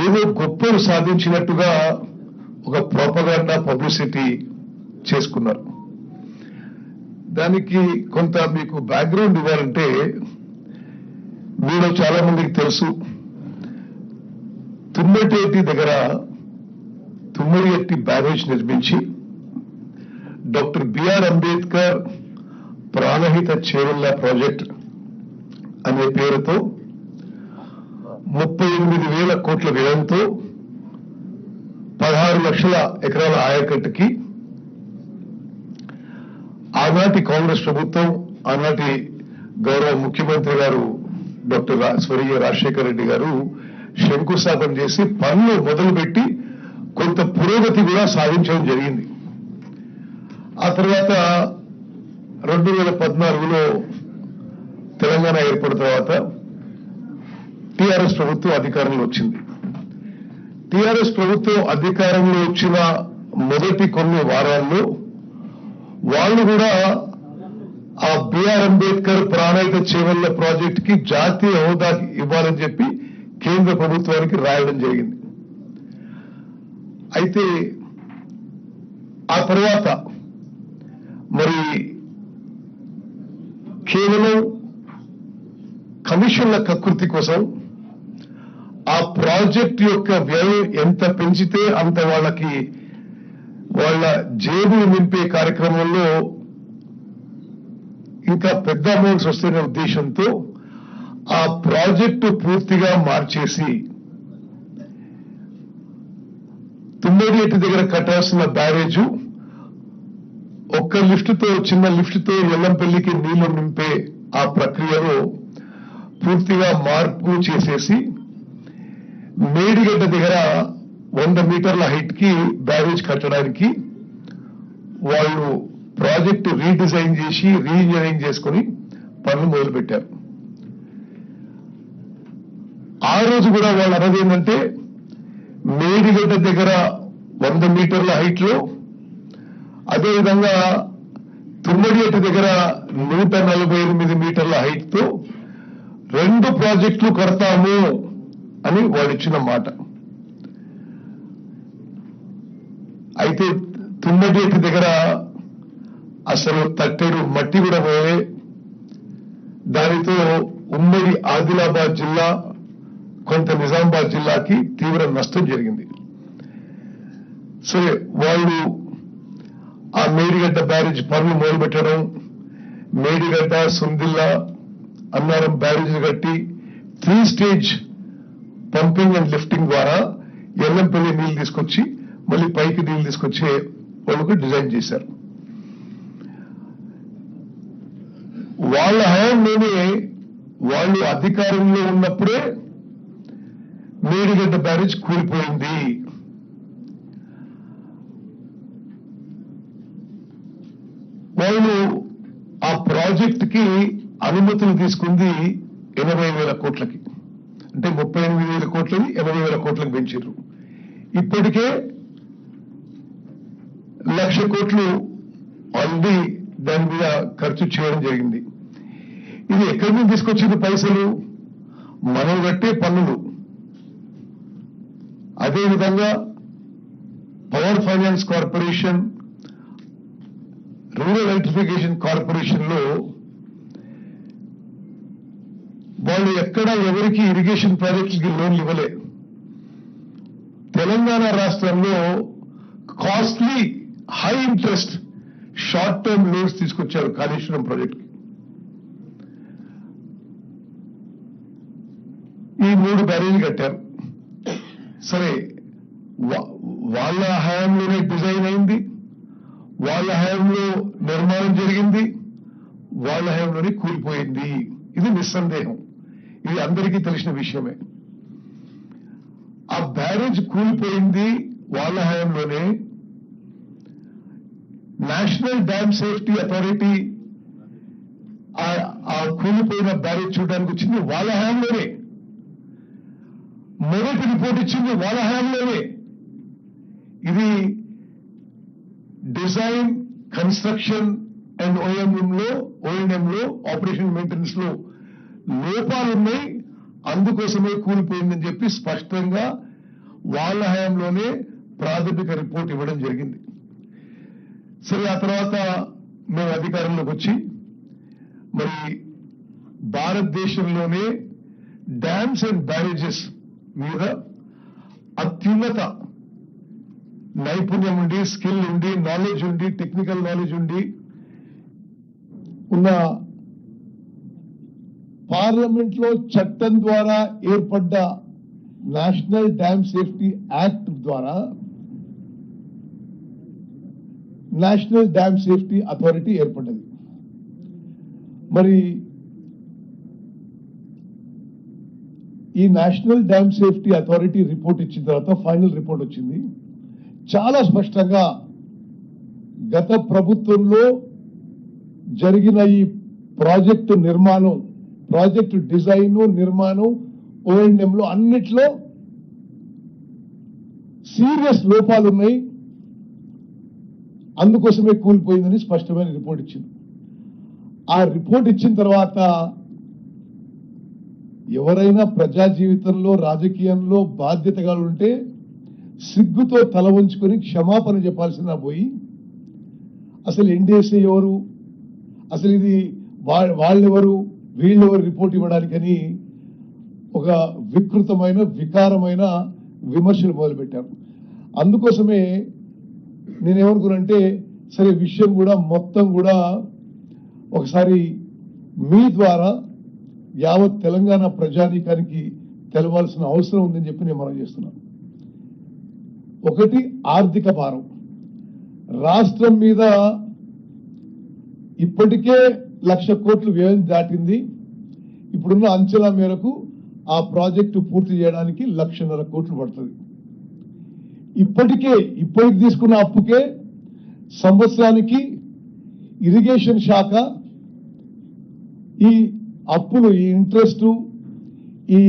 ఏదో గొప్పలు సాధించినట్టుగా ఒక ప్రోపగాండా పబ్లిసిటీ చేసుకున్నారు. దానికి కొంత మీకు బ్యాక్గ్రౌండ్ ఇవ్వాలంటే, మీలో చాలా మందికి తెలుసు, తుమ్మటేటి దగ్గర తుమ్మడిఎట్టి బ్యారేజ్ నిర్మించి doctor B R Ambedkar Pranahita Chevella project అనే పేరుతో 38,000 కోట్ల వ్యయంతో 16 లక్షల ఎకరాల ఆయకట్టుకి ఆనాటి కాంగ్రెస్ ప్రభుత్వం, ఆనాటి గౌరవ ముఖ్యమంత్రి గారు డాక్టర్ స్వర్గీయ రాజశేఖర రెడ్డి గారు శంకుస్థాపన చేసి పనులు మొదలుపెట్టి కొంత పురోగతి కూడా సాధించడం జరిగింది. ఆ తర్వాత 2014లో తెలంగాణ ఏర్పడిన తర్వాత టీఆర్ఎస్ ప్రభుత్వం అధికారంలో వచ్చింది. టీఆర్ఎస్ ప్రభుత్వం అధికారంలో వచ్చిన మొదటి కొన్ని వారాల్లో వాళ్ళు కూడా ఆ బిఆర్ అంబేద్కర్ ప్రాణహిత చేవెళ్ల ప్రాజెక్ట్ కి జాతీయ హోదా ఇవ్వాలని చెప్పి కేంద్ర ప్రభుత్వానికి రాయడం జరిగింది. అయితే ఆ తర్వాత మరి కేవలం కమిషన్ల కకృతి కోసం ఆ ప్రాజెక్ట్ యొక్క వ్యయం ఎంత పెంచితే అంత వాళ్ళ జేబులు నింపే కార్యక్రమంలో ఇంకా పెద్ద అమౌంట్స్ వస్తున్న ఉద్దేశంతో ఆ ప్రాజెక్టు పూర్తిగా మార్చేసి తుమ్మడిఎట్టి దగ్గర కట్టాల్సిన బ్యారేజు ఒక్క చిన్న లిఫ్ట్తో ఎల్లంపల్లికి నీళ్లు నింపే ఆ ప్రక్రియలో పూర్తిగా మార్పు చేసేసి మేడిగడ్డ దగ్గర 100 మీటర్ల హైట్ కి బ్యారేజ్ కట్టడానికి వాళ్ళు ప్రాజెక్టు రీడిజైన్ చేసి రీఇంజనీరింగ్ చేసుకుని పనులు మొదలుపెట్టారు. ఆ రోజు కూడా వాళ్ళు అన్నది ఏంటంటే, మేడిగడ్డ దగ్గర 100 మీటర్ల హైట్ లో, అదేవిధంగా తుమ్మడిఎట్టి దగ్గర 148 మీటర్ల హైట్ తో 2 ప్రాజెక్టులు కడతాము అని వాళ్ళు ఇచ్చిన మాట. అయితే తుమ్మడిఎట్టి దగ్గర అసలు తట్టెడు మట్టి కూడా పోయే, దానితో ఉమ్మడి ఆదిలాబాద్ జిల్లా, కొంత నిజామాబాద్ జిల్లాకి తీవ్ర నష్టం జరిగింది. సరే, వాళ్ళు ఆ మేడిగడ్డ బ్యారేజ్ పనులు మొదలుపెట్టడం, మేడిగడ్డ, సుందిల్లా, అన్నారం బ్యారేజ్ కట్టి 3 స్టేజ్ పంపింగ్ అండ్ లిఫ్టింగ్ ద్వారా ఎల్లంపల్లి నీళ్లు తీసుకొచ్చి మళ్ళీ పైకి నీళ్లు తీసుకొచ్చే వాళ్ళకు డిజైన్ చేశారు. వాళ్ళ హయాంలోనే, వాళ్ళు అధికారంలో ఉన్నప్పుడే మేడిగడ్డ బ్యారేజ్ కూలిపోయింది. వాళ్ళు ఆ ప్రాజెక్ట్ కి అనుమతులు తీసుకుంది 80,000 కోట్లకి, అంటే 38,000 కోట్లని 80,000 కోట్లకు పెంచారు. ఇప్పటికే 1,00,000 కోట్లు ఆల్రెడీ దాని మీద ఖర్చు చేయడం జరిగింది. ఇది ఎక్కడి నుంచి తీసుకొచ్చింది పైసలు? మనం కట్టే పన్నులు. అదేవిధంగా power finance corporation, rural electrification corporation లో వాళ్ళు ఎక్కడ ఎవరికి ఇరిగేషన్ ప్రాజెక్టులకి లోన్లు ఇవ్వలే. తెలంగాణ రాష్ట్రంలో costly high interest short term loans తీసుకొచ్చారు కాళేశ్వరం ప్రాజెక్టుకి. ఈ 3 బ్యారేజీలు కట్టారు. సరే, వాళ్ళ హయాంలోనే డిజైన్ అయింది, వాళ్ళ హయాంలో నిర్మాణం జరిగింది, వాళ్ళ హయాంలోనే కూలిపోయింది. ఇది నిస్సందేహం, ఇది అందరికీ తెలిసిన విషయమే. ఆ బ్యారేజ్ కూలిపోయింది వాళ్ళ హయాంలోనే. నేషనల్ డ్యామ్ సేఫ్టీ అథారిటీ ఆ కూలిపోయిన బ్యారేజ్ చూడడానికి వచ్చింది వాళ్ళ హయాంలోనే. మొదటి రిపోర్ట్ ఇచ్చింది వాళ్ళ హయాంలోనే. ఇది డిజైన్, కన్స్ట్రక్షన్ అండ్ ఓఎన్ఎంలో ఆపరేషన్ మెయింటెనెన్స్ లో లోపాలున్నాయి, అందుకోసమే కూలిపోయిందని చెప్పి స్పష్టంగా వాళ్ళ హయాంలోనే ప్రాథమిక రిపోర్ట్ ఇవ్వడం జరిగింది. సరే, ఆ తర్వాత మేము అధికారంలోకి వచ్చి మరి భారతదేశంలోనే డ్యామ్స్ అండ్ బ్యారేజెస్ మీద అత్యున్నత నైపుణ్యం ఉండి, స్కిల్ ఉండి, నాలెడ్జ్ ఉండి, టెక్నికల్ నాలెడ్జ్ ఉండి ఉన్న పార్లమెంట్ లో చట్టం ద్వారా ఏర్పడ్డ నేషనల్ డ్యామ్ సేఫ్టీ యాక్ట్ ద్వారా నేషనల్ డ్యామ్ సేఫ్టీ అథారిటీ ఏర్పడ్డది. మరి ఈ national dam safety authority report ఇచ్చిన తర్వాత ఫైనల్ రిపోర్ట్ వచ్చింది. చాలా స్పష్టంగా గత ప్రభుత్వంలో జరిగిన ఈ ప్రాజెక్టు నిర్మాణం, ప్రాజెక్టు డిజైన్, నిర్మాణం, O&M లో అన్నిట్లో సీరియస్ లోపాలు ఉన్నాయి, అందుకోసమే కూలిపోయిందని స్పష్టమైన రిపోర్ట్ ఇచ్చింది. ఆ రిపోర్ట్ ఇచ్చిన తర్వాత ఎవరైనా ప్రజా జీవితంలో, రాజకీయంలో బాధ్యతగా ఉంటే సిగ్గుతో తల వంచుకొని క్షమాపణ చెప్పాల్సిన పోయి అసలు ఎన్డీఎస్ఏ ఎవరు, అసలు ఇది వాళ్ళెవరు, వీళ్ళెవరు రిపోర్ట్ ఇవ్వడానికని ఒక వికృతమైన, వికారమైన విమర్శలు మొదలుపెట్టారు. అందుకోసమే నేనేమనుకున్నానంటే, సరే విషయం కూడా మొత్తం కూడా ఒకసారి మీ ద్వారా యావత్ తెలంగాణ ప్రజానీకానికి తెలవాల్సిన అవసరం ఉందని చెప్పి నేను మనం చేస్తున్నాను. ఒకటి, ఆర్థిక భారం రాష్ట్రం మీద ఇప్పటికే 1,00,000 కోట్లు వ్యయం దాటింది. ఇప్పుడున్న అంచనా మేరకు ఆ ప్రాజెక్టు పూర్తి చేయడానికి 1,50,000 కోట్లు పడుతుంది. ఇప్పటికి తీసుకున్న అప్పుకే సంవత్సరానికి ఇరిగేషన్ శాఖ ఈ అప్పులు, ఈ ఇంట్రెస్ట్, ఈ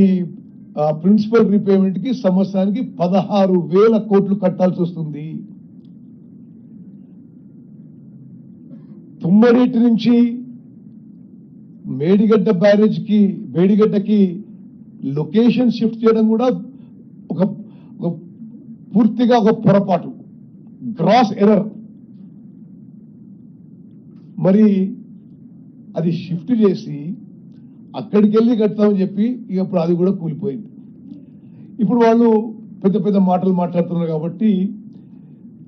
ప్రిన్సిపల్ రీపేమెంట్ కి సంవత్సరానికి 16,000 కోట్లు కట్టాల్సి వస్తుంది. తుమ్మరేటి నుంచి మేడిగడ్డ మేడిగడ్డకి లొకేషన్ షిఫ్ట్ చేయడం కూడా ఒక పూర్తిగా ఒక పొరపాటు, గ్రాస్ ఎర్రర్. మరి అది షిఫ్ట్ చేసి అక్కడికి వెళ్ళి కడతామని చెప్పి ఇక ఇప్పుడు అది కూడా కూలిపోయింది. ఇప్పుడు వాళ్ళు పెద్ద పెద్ద మాటలు మాట్లాడుతున్నారు కాబట్టి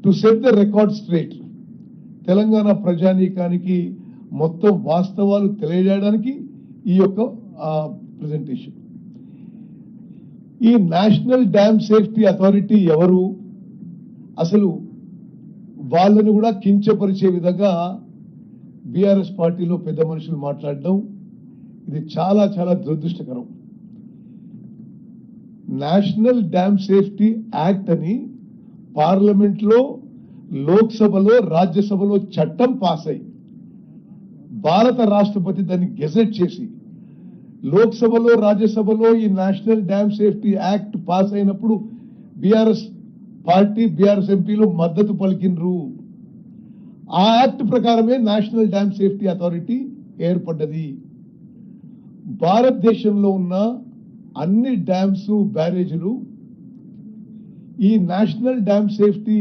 to set the record straight, Telangana ప్రజానీకానికి మొత్తం వాస్తవాలు తెలియజేయడానికి ఈ యొక్క ప్రెజెంటేషన్. ఈ నేషనల్ డ్యామ్ సేఫ్టీ అథారిటీ ఎవరు, అసలు వాళ్ళని కూడా కించపరిచే విధంగా బీఆర్ఎస్ పార్టీలో పెద్ద మనుషులు మాట్లాడడం, ఇది చాలా చాలా దురదృష్టకరం. నేషనల్ డ్యామ్ సేఫ్టీ యాక్ట్ అని పార్లమెంట్ లో, లోక్సభలో, రాజ్యసభలో చట్టం పాస్ అయి భారత రాష్ట్రపతి దాన్ని గెజెట్ చేసి లోక్సభలో, రాజ్యసభలో ఈ national dam safety act pass అయినప్పుడు బీఆర్ఎస్ పార్టీ, బీఆర్ఎస్ ఎంపీలు మద్దతు పలికినరు. ఆ యాక్ట్ ప్రకారమే నేషనల్ డ్యామ్ సేఫ్టీ అథారిటీ ఏర్పడ్డది. భారతదేశంలో ఉన్న అన్ని డ్యామ్స్, బ్యారేజీలు ఈ నేషనల్ డ్యామ్ సేఫ్టీ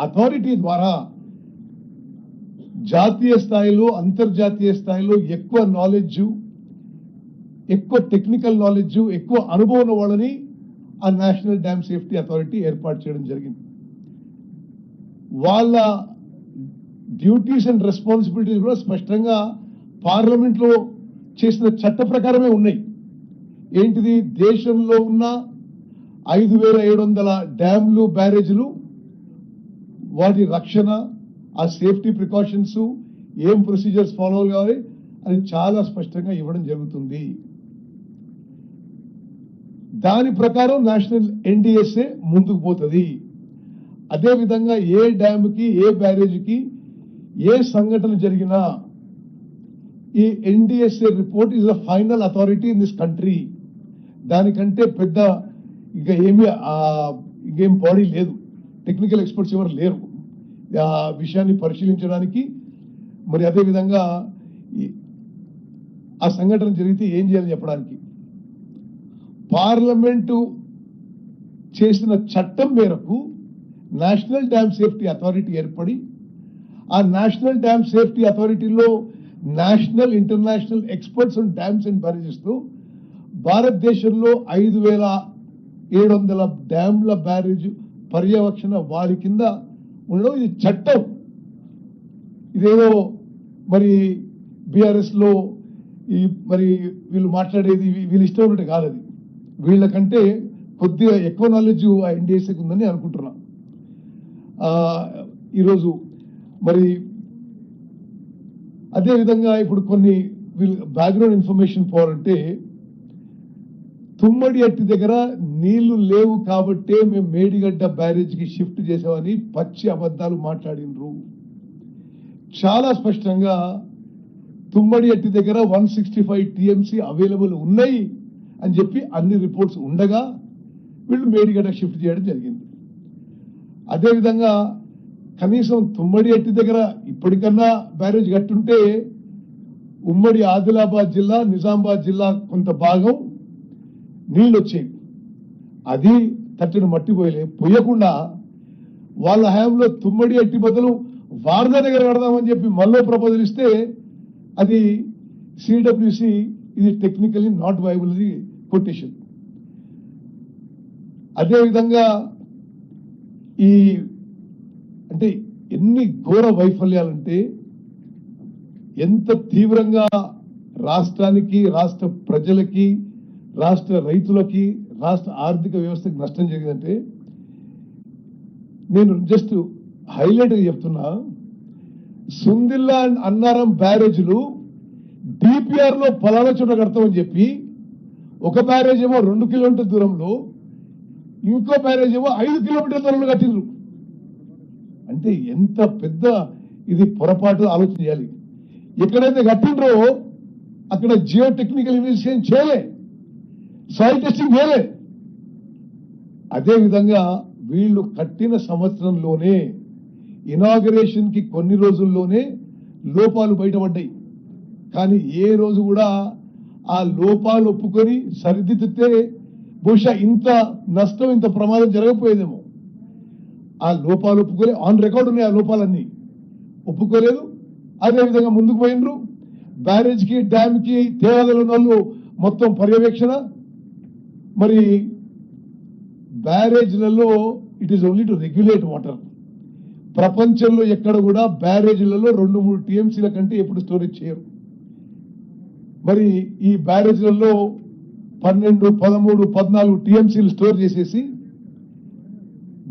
అథారిటీ ద్వారా జాతీయ స్థాయిలో, అంతర్జాతీయ స్థాయిలో ఎక్కువ నాలెడ్జ్, ఎక్కువ టెక్నికల్ నాలెడ్జ్, ఎక్కువ అనుభవం వాళ్ళని ఆ నేషనల్ డ్యామ్ సేఫ్టీ అథారిటీ ఏర్పాటు చేయడం జరిగింది. వాళ్ళ డ్యూటీస్ అండ్ రెస్పాన్సిబిలిటీస్ కూడా స్పష్టంగా పార్లమెంట్ లో చేసిన చట్ట ప్రకారమే ఉన్నాయి. ఏంటిది, దేశంలో ఉన్న 5,700 డ్యామ్లు, బ్యారేజీలు, వాటి రక్షణ, ఆ సేఫ్టీ ప్రికాషన్స్, ఏం ప్రొసీజర్స్ ఫాలో కావాలి అని చాలా స్పష్టంగా ఇవ్వడం జరుగుతుంది. దాని ప్రకారం నేషనల్ ఎన్డీఎస్ఏ ముందుకు పోతుంది. అదేవిధంగా ఏ డ్యామ్కి, ఏ బ్యారేజీకి ఏ సంఘటన జరిగినా ఈ NDSA report is the final authority in this country. దానికంటే పెద్ద ఇంకేం బాడీ లేదు, టెక్నికల్ ఎక్స్పర్ట్స్ ఎవరు లేరు ఆ విషయాన్ని పరిశీలించడానికి. మరి అదేవిధంగా ఆ సంఘటన జరిగితే ఏం చేయాలని చెప్పడానికి. పార్లమెంటు చేసిన చట్టం మేరకు నేషనల్ డ్యామ్ సేఫ్టీ అథారిటీ ఏర్పడి ఆ నేషనల్ డ్యామ్ సేఫ్టీ అథారిటీలో national international experts on dams and barrages తో భారతదేశంలో 5,700 డ్యామ్ల బ్యారేజ్ పర్యవేక్షణ వారి కింద ఉండడం ఇది చట్టం. ఇదేదో మరి బీఆర్ఎస్ లో ఈ మరి వీళ్ళు మాట్లాడేది వీళ్ళు ఇష్టం ఉన్నట్టు కాదు. అది వీళ్ళకంటే కొద్దిగా ఎక్కువ నాలెడ్జ్ ఆ ఎన్డీఎస్ఏకి ఉందని అనుకుంటున్నా. ఈరోజు మరి అదేవిధంగా ఇప్పుడు కొన్ని బ్యాక్గ్రౌండ్ ఇన్ఫర్మేషన్ పోవాలంటే తుమ్మడి అట్టి దగ్గర నీళ్లు లేవు కాబట్టే మేము మేడిగడ్డ బ్యారేజ్ కి షిఫ్ట్ చేసామని పచ్చి అబద్ధాలు మాట్లాడినరు. చాలా స్పష్టంగా తుమ్మడి అట్టి దగ్గర 165 టీఎంసీ అవైలబుల్ ఉన్నాయి అని చెప్పి అన్ని రిపోర్ట్స్ ఉండగా వీళ్ళు మేడిగడ్డ షిఫ్ట్ చేయడం జరిగింది. అదేవిధంగా కనీసం తుమ్మడి అట్టి దగ్గర ఇప్పటికన్నా బ్యారేజ్ కట్టుంటే ఉమ్మడి ఆదిలాబాద్ జిల్లా నిజామాబాద్ జిల్లా కొంత భాగం నీళ్ళు వచ్చేవి. అది తట్టిన మట్టి పోయకుండా వాళ్ళ హయాంలో తుమ్మడి అట్టి బదులు వారధా దగ్గర కడదామని చెప్పి మళ్ళీ ప్రపోజల్ ఇస్తే అది సిడబ్ల్యూసి ఇది టెక్నికలీ నాట్ వైబుల్ అది కొటేషన్. అదేవిధంగా ఈ అంటే ఎన్ని ఘోర వైఫల్యాలంటే ఎంత తీవ్రంగా రాష్ట్రానికి రాష్ట్ర ప్రజలకి రాష్ట్ర రైతులకి రాష్ట్ర ఆర్థిక వ్యవస్థకి నష్టం జరిగిందంటే నేను జస్ట్ హైలైట్ చెప్తున్నా. సుందిల్లా అండ్ అన్నారం బ్యారేజ్లు డిపిఆర్ లో పలానా చోట కడతామని చెప్పి ఒక బ్యారేజ్ ఏమో 2 కిలోమీటర్ల దూరంలో ఇంకో బ్యారేజ్ ఏమో 5 కిలోమీటర్ల దూరంలో కట్టిండ్రు. అంటే ఎంత పెద్ద ఇది పొరపాటు ఆలోచన చేయాలి. ఎక్కడైతే కట్టిండ్రో అక్కడ జియో టెక్నికల్ ఇన్వెస్టిగేషన్ చేయలే, సాయిల్ టెస్టింగ్ చేయలే. అదేవిధంగా వీళ్ళు కట్టిన సంవత్సరంలోనే ఇనాగరేషన్ కి కొన్ని రోజుల్లోనే లోపాలు బయటపడ్డాయి. కానీ ఏ రోజు కూడా ఆ లోపాలు ఒప్పుకొని సరిదిద్దితే బహుశా ఇంత నష్టం ఇంత ప్రమాదం జరగకపోయేదేమో. ఆ లోపాలు ఒప్పుకోలే, ఆన్ రికార్డు ఉన్నాయి. ఆ లోపాలన్నీ ఒప్పుకోలేదు. అదేవిధంగా ముందుకు పోయినరు. బ్యారేజ్ కి డ్యామ్ కి తేవాదలు ఉన్న వాళ్ళు మొత్తం పర్యవేక్షణ. మరి బ్యారేజ్లలో it is only to regulate water. ప్రపంచంలో ఎక్కడ కూడా బ్యారేజ్లలో 2-3 టీఎంసీల కంటే ఎప్పుడు స్టోరేజ్ చేయరు. మరి ఈ బ్యారేజ్లలో 12, 13, 14 టీఎంసీలు స్టోర్ చేసేసి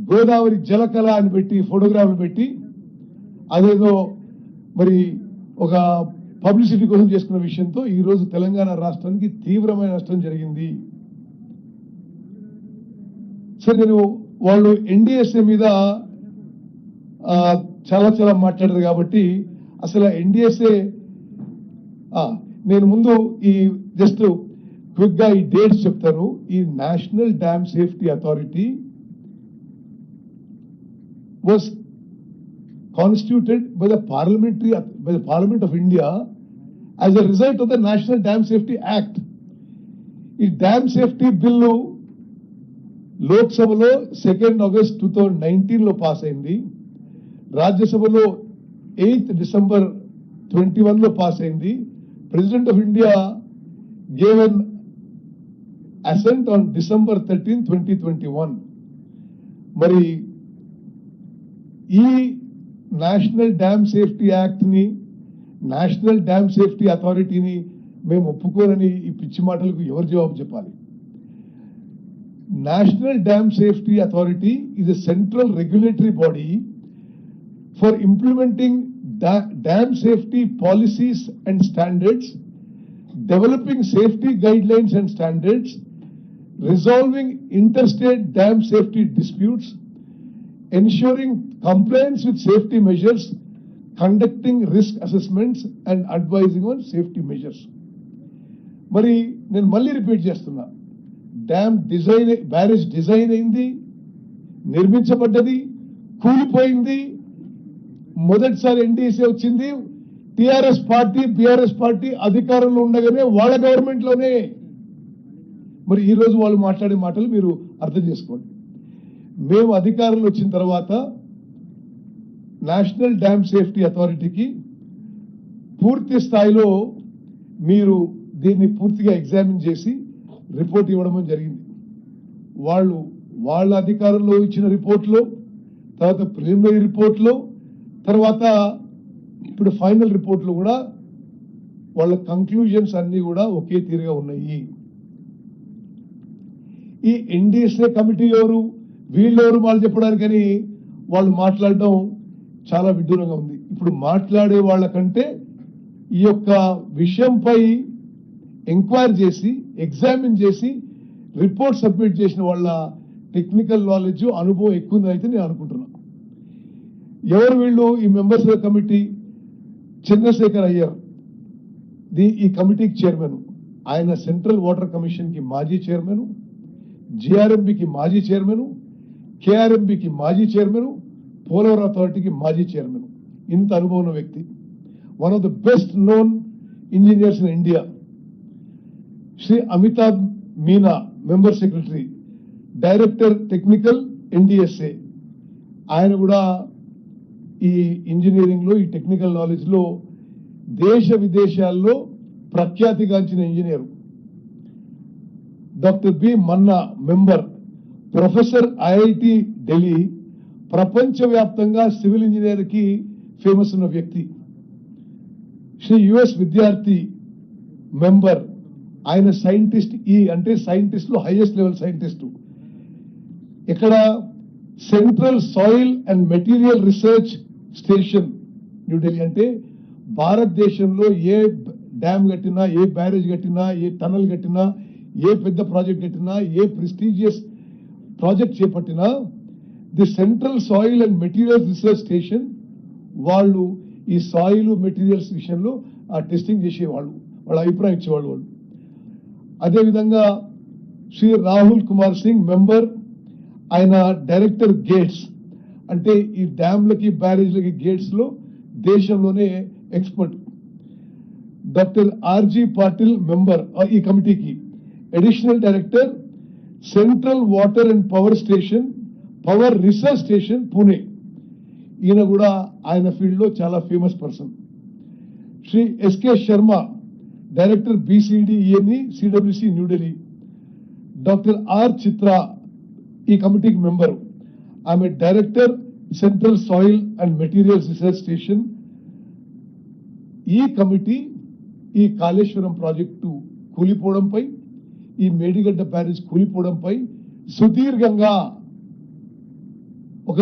గోదావరి జలకళ అని పెట్టి ఫోటోగ్రాఫ్లు పెట్టి అదేదో మరి ఒక పబ్లిసిటీ కోసం చేసుకున్న విషయంతో ఈ రోజు తెలంగాణ రాష్ట్రానికి తీవ్రమైన నష్టం జరిగింది. సరే, నేను వాళ్ళు ఎన్డీఎస్ఏ మీద చాలా మాట్లాడారు కాబట్టి అసలు ఎన్డీఎస్ఏ నేను ముందు ఈ జస్ట్ క్విక్ గా ఈ డేట్స్ చెప్తాను. ఈ national dam safety authority was constituted by the Parliament of India as a result of the National Dam Safety Act. ఈ డ్యామ్ సేఫ్టీ బిల్లు లోక్సభలో 2 ఆగస్ట్ 2019 లో పాస్ అయింది. రాజ్యసభలో 8 డిసెంబర్ 21 లో పాస్ అయింది. President of India gave an assent on December 13, 2021. మరి ఈ national dam safety act ని నేషనల్ డ్యామ్ సేఫ్టీ అథారిటీని మేము ఒప్పుకోనని ఈ పిచ్చి మాటలకు ఎవరు జవాబు చెప్పాలి? National dam safety authority is a central regulatory body for implementing dam safety policies and standards, developing safety guidelines and standards, resolving interstate dam safety disputes, ensuring compliance with safety measures, conducting risk assessments and advising on safety measures. మరి నేను మళ్ళీ repeat చేస్తున్నా, dam design barrage design అయింది, నిర్మించబడ్డది, కూలిపోయింది. మొదటిసారి NDSA వచ్చింది, TRS party BRS party అధికారంలో ఉండగానే వాళ్ళ గవర్నమెంట్ లోనే. మరి ఈ రోజు వాళ్ళు మాట్లాడే మాటలు మీరు అర్థం చేసుకోండి. మేము అధికారంలో వచ్చిన తర్వాత నేషనల్ డ్యామ్ సేఫ్టీ అథారిటీకి పూర్తి స్థాయిలో మీరు దీన్ని పూర్తిగా ఎగ్జామిన్ చేసి రిపోర్ట్ ఇవ్వడం జరిగింది. వాళ్ళ అధికారంలో ఇచ్చిన రిపోర్ట్లో, తర్వాత ప్రిలిమినరీ రిపోర్ట్లో, తర్వాత ఇప్పుడు ఫైనల్ రిపోర్ట్లో కూడా వాళ్ళ కంక్లూజన్స్ అన్ని కూడా ఒకే తీరుగా ఉన్నాయి. ఈ ఎన్డీఎస్ఏ కమిటీ ఎవరు, వీళ్ళెవరు వాళ్ళు చెప్పడానికని వాళ్ళు మాట్లాడడం చాలా విడ్డూరంగా ఉంది. ఇప్పుడు మాట్లాడే వాళ్ళకంటే ఈ యొక్క విషయంపై ఎంక్వైరీ చేసి ఎగ్జామిన్ చేసి రిపోర్ట్ సబ్మిట్ చేసిన వాళ్ళ టెక్నికల్ నాలెడ్జ్, అనుభవం ఎక్కువ ఉందని అయితే నేను అనుకుంటున్నాను. ఎవరు వీళ్ళు? ఈ మెంబర్స్ కమిటీ చంద్రశేఖర్ అయ్యర్ ఈ కమిటీకి చైర్మన్. ఆయన సెంట్రల్ వాటర్ కమిషన్ కి మాజీ చైర్మన్, జిఆర్ఎంబికి మాజీ చైర్మన్, కేఆర్ఎంబికి మాజీ చైర్మన్, పోలవరం అథారిటీకి మాజీ చైర్మన్. ఇంత అనుభవం ఉన్న వ్యక్తి, one of the best known engineers in India. Shri Amitabh Meena, member secretary, director technical NDSA. ఆయన కూడా ఈ ఇంజనీరింగ్ లో, ఈ టెక్నికల్ నాలెడ్జ్ లో దేశ విదేశాల్లో ప్రఖ్యాతిగాంచిన ఇంజనీర్. డాక్టర్ బి మన్నా, మెంబర్, ప్రొఫెసర్, ఐఐటి ఢిల్లీ. ప్రపంచవ్యాప్తంగా సివిల్ ఇంజనీర్ కి ఫేమస్ ఉన్న వ్యక్తి. శ్రీ యుఎస్ విద్యార్థి, మెంబర్. ఆయన సైంటిస్ట్, అంటే సైంటిస్ట్ లో హైయెస్ట్ లెవెల్ సైంటిస్ట్. ఇక్కడ central soil and material research station New Delhi. అంటే భారతదేశంలో ఏ డ్యామ్ కట్టినా, ఏ బ్యారేజ్ కట్టినా, ఏ టనల్ కట్టినా, ఏ పెద్ద ప్రాజెక్ట్ కట్టినా, ఏ ప్రెస్టీజియస్ ప్రాజెక్ట్ చేపట్టినా the central soil and materials research station వాళ్ళు ఈ సాయిల్ మెటీరియల్స్ విషయంలో ఆ టెస్టింగ్ చేసేవాళ్ళు, వాళ్ళ అభిప్రాయం ఇచ్చేవాళ్ళు వాళ్ళు. అదేవిధంగా శ్రీ రాహుల్ కుమార్ సింగ్, మెంబర్. ఆయన డైరెక్టర్ గేట్స్, అంటే ఈ డ్యామ్లకి బ్యారేజ్లకి గేట్స్ లో దేశంలోనే expert. Doctor RG Patil, member ఈ కమిటీకి, additional director central water and power station, power research station, Pune. ఈయన కూడా ఆయన ఫీల్డ్ లో చాలా famous person. Shri SK Sharma, director BCDENE, CWC, New Delhi. Doctor R Chitra ఈ కమిటీకి మెంబర్. ఆమె director central soil and materials research station. ఈ కమిటీ ఈ కాళేశ్వరం ప్రాజెక్టు కూలిపోవడంపై, ఈ మేడిగడ్డ బ్యారేజ్ కూలిపోవడంపై సుదీర్ఘంగా ఒక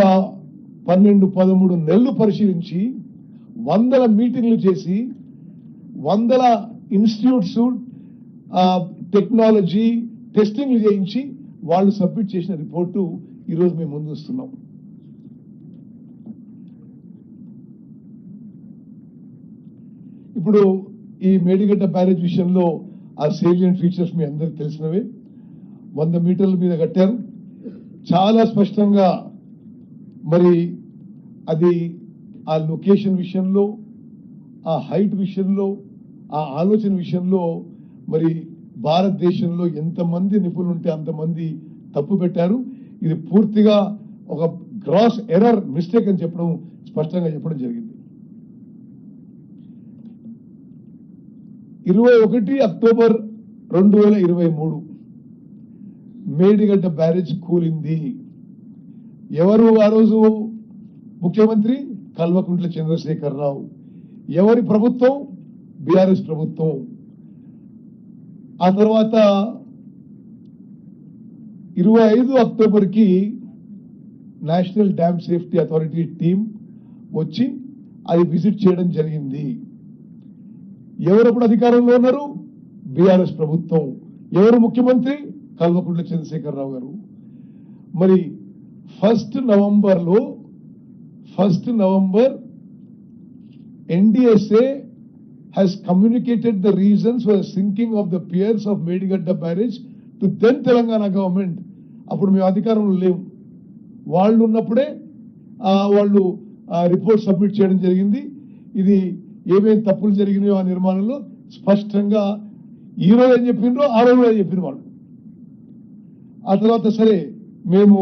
12-13 నెలలు పరిశీలించి, వందల మీటింగ్లు చేసి, వందల ఇన్స్టిట్యూట్స్ టెక్నాలజీ టెస్టింగ్లు చేయించి వాళ్ళు సబ్మిట్ చేసిన రిపోర్టు ఈరోజు మేము ముందు వస్తున్నాం. ఇప్పుడు ఈ మేడిగడ్డ బ్యారేజ్ విషయంలో ఆ సేలియెంట్ ఫీచర్స్ మీ అందరికి తెలిసినవే. 100 మీటర్ల మీద కట్టారు. చాలా స్పష్టంగా మరి అది ఆ లొకేషన్ విషయంలో, ఆ హైట్ విషయంలో, ఆ ఆలోచన విషయంలో మరి భారతదేశంలో ఎంతమంది నిపుణులు ఉంటే అంతమంది తప్పు పెట్టారు. ఇది పూర్తిగా ఒక గ్రాస్ ఎర్రర్, మిస్టేక్ అని చెప్పడం, స్పష్టంగా చెప్పడం జరిగింది. 21 అక్టోబర్ 2023 మేడిగడ్డ బ్యారేజ్ కూలింది. ఎవరు ఆ రోజు ముఖ్యమంత్రి? కల్వకుంట్ల చంద్రశేఖరరావు. ఎవరి ప్రభుత్వం? బీఆర్ఎస్ ప్రభుత్వం. ఆ తర్వాత 25 అక్టోబర్ కి national dam safety authority team వచ్చి అది విజిట్ చేయడం జరిగింది. ఎవరప్పుడు అధికారంలో ఉన్నారు? బీఆర్ఎస్ ప్రభుత్వం. ఎవరు ముఖ్యమంత్రి? కల్వకుంట్ల చంద్రశేఖరరావు గారు. మరి 1 November NDSA has communicated the reasons for the sinking of the piers of Medigadda barrage to then Telangana government. అప్పుడు మేము అధికారంలో లేవు. వాళ్ళు ఉన్నప్పుడే వాళ్ళు రిపోర్ట్ సబ్మిట్ చేయడం జరిగింది. ఇది ఏమేమి తప్పులు జరిగినాయో ఆ నిర్మాణంలో స్పష్టంగా ఈ రోజు ఏం చెప్పిండ్రో ఆ రోజు ఏం చెప్పిన వాళ్ళు. ఆ తర్వాత సరే మేము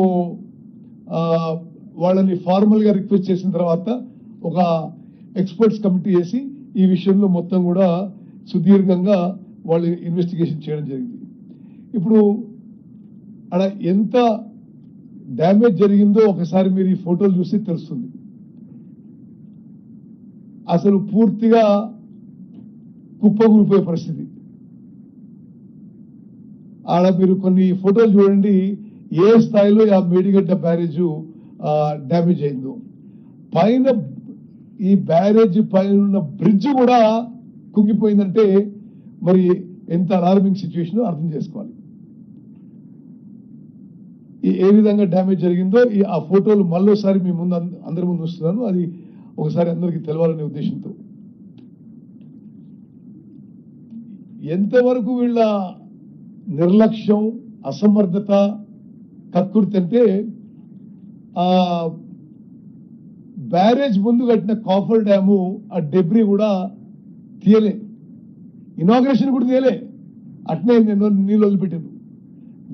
వాళ్ళని ఫార్మల్ గా రిక్వెస్ట్ చేసిన తర్వాత ఒక ఎక్స్పర్ట్స్ కమిటీ వేసి ఈ విషయంలో మొత్తం కూడా సుదీర్ఘంగా వాళ్ళు ఇన్వెస్టిగేషన్ చేయడం జరిగింది. ఇప్పుడు అక్కడ ఎంత డ్యామేజ్ జరిగిందో ఒకసారి మీరు ఈ ఫోటోలు చూస్తే తెలుస్తుంది. అసలు పూర్తిగా కుప్పగూలిపోయే పరిస్థితి. ఆడ మీరు కొన్ని ఫోటోలు చూడండి, ఏ స్థాయిలో ఆ మేడిగడ్డ బ్యారేజ్ డ్యామేజ్ అయిందో. పైన ఈ బ్యారేజ్ పైన ఉన్న బ్రిడ్జ్ కూడా కుంగిపోయిందంటే మరి ఎంత అలార్మింగ్ సిచ్యువేషన్ అర్థం చేసుకోవాలి. ఏ విధంగా డ్యామేజ్ జరిగిందో ఆ ఫోటోలు మళ్ళోసారి మీ ముందు అందరి ముందు వస్తున్నాను. అది ఒకసారి అందరికీ తెలవాలనే ఉద్దేశంతో. ఎంతవరకు వీళ్ళ నిర్లక్ష్యం, అసమర్థత, కక్కుర్తి అంటే ఆ బ్యారేజ్ ముందు కట్టిన కాఫర్ డ్యాము ఆ డెబ్రీ కూడా తీయలే, ఇనాగ్రేషన్ కూడా తీయలే, అట్నే నేను నీళ్ళు వదిలిపెట్టాను.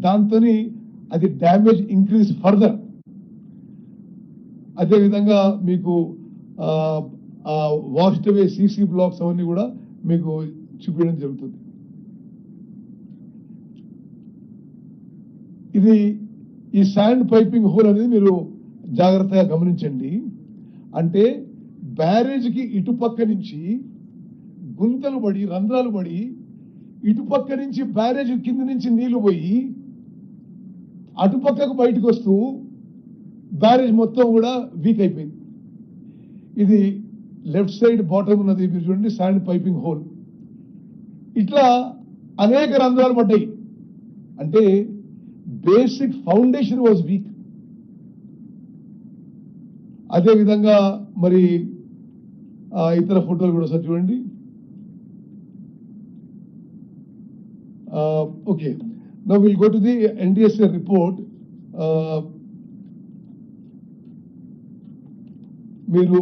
దాంతో అది డ్యామేజ్ ఇంక్రీజ్ ఫర్దర్. అదేవిధంగా మీకు వాష్డ్ అవే సీసీ బ్లాక్స్ అవన్నీ కూడా మీకు చూపించడం జరుగుతుంది. ఇది ఈ శాండ్ పైపింగ్ హోల్ అనేది మీరు జాగ్రత్తగా గమనించండి. అంటే బ్యారేజ్కి ఇటుపక్క నుంచి గుంతలు పడి, రంధ్రాలు పడి, ఇటుపక్క నుంచి బ్యారేజ్ కింద నుంచి నీళ్లు పోయి అటుపక్కకు బయటకు వస్తూ బ్యారేజ్ మొత్తం కూడా వీక్ అయిపోయింది. ఇది లెఫ్ట్ సైడ్ బాటమ్ ఉన్నది మీరు చూడండి, శాండ్ పైపింగ్ హోల్. ఇట్లా అనేక రంధ్రాలు పడ్డాయి. అంటే బేసిక్ ఫౌండేషన్ వాజ్ వీక్. అదేవిధంగా మరి ఇతర ఫోటోలు కూడా సార్ చూడండి. Okay, now will go to the NDSA report. మీరు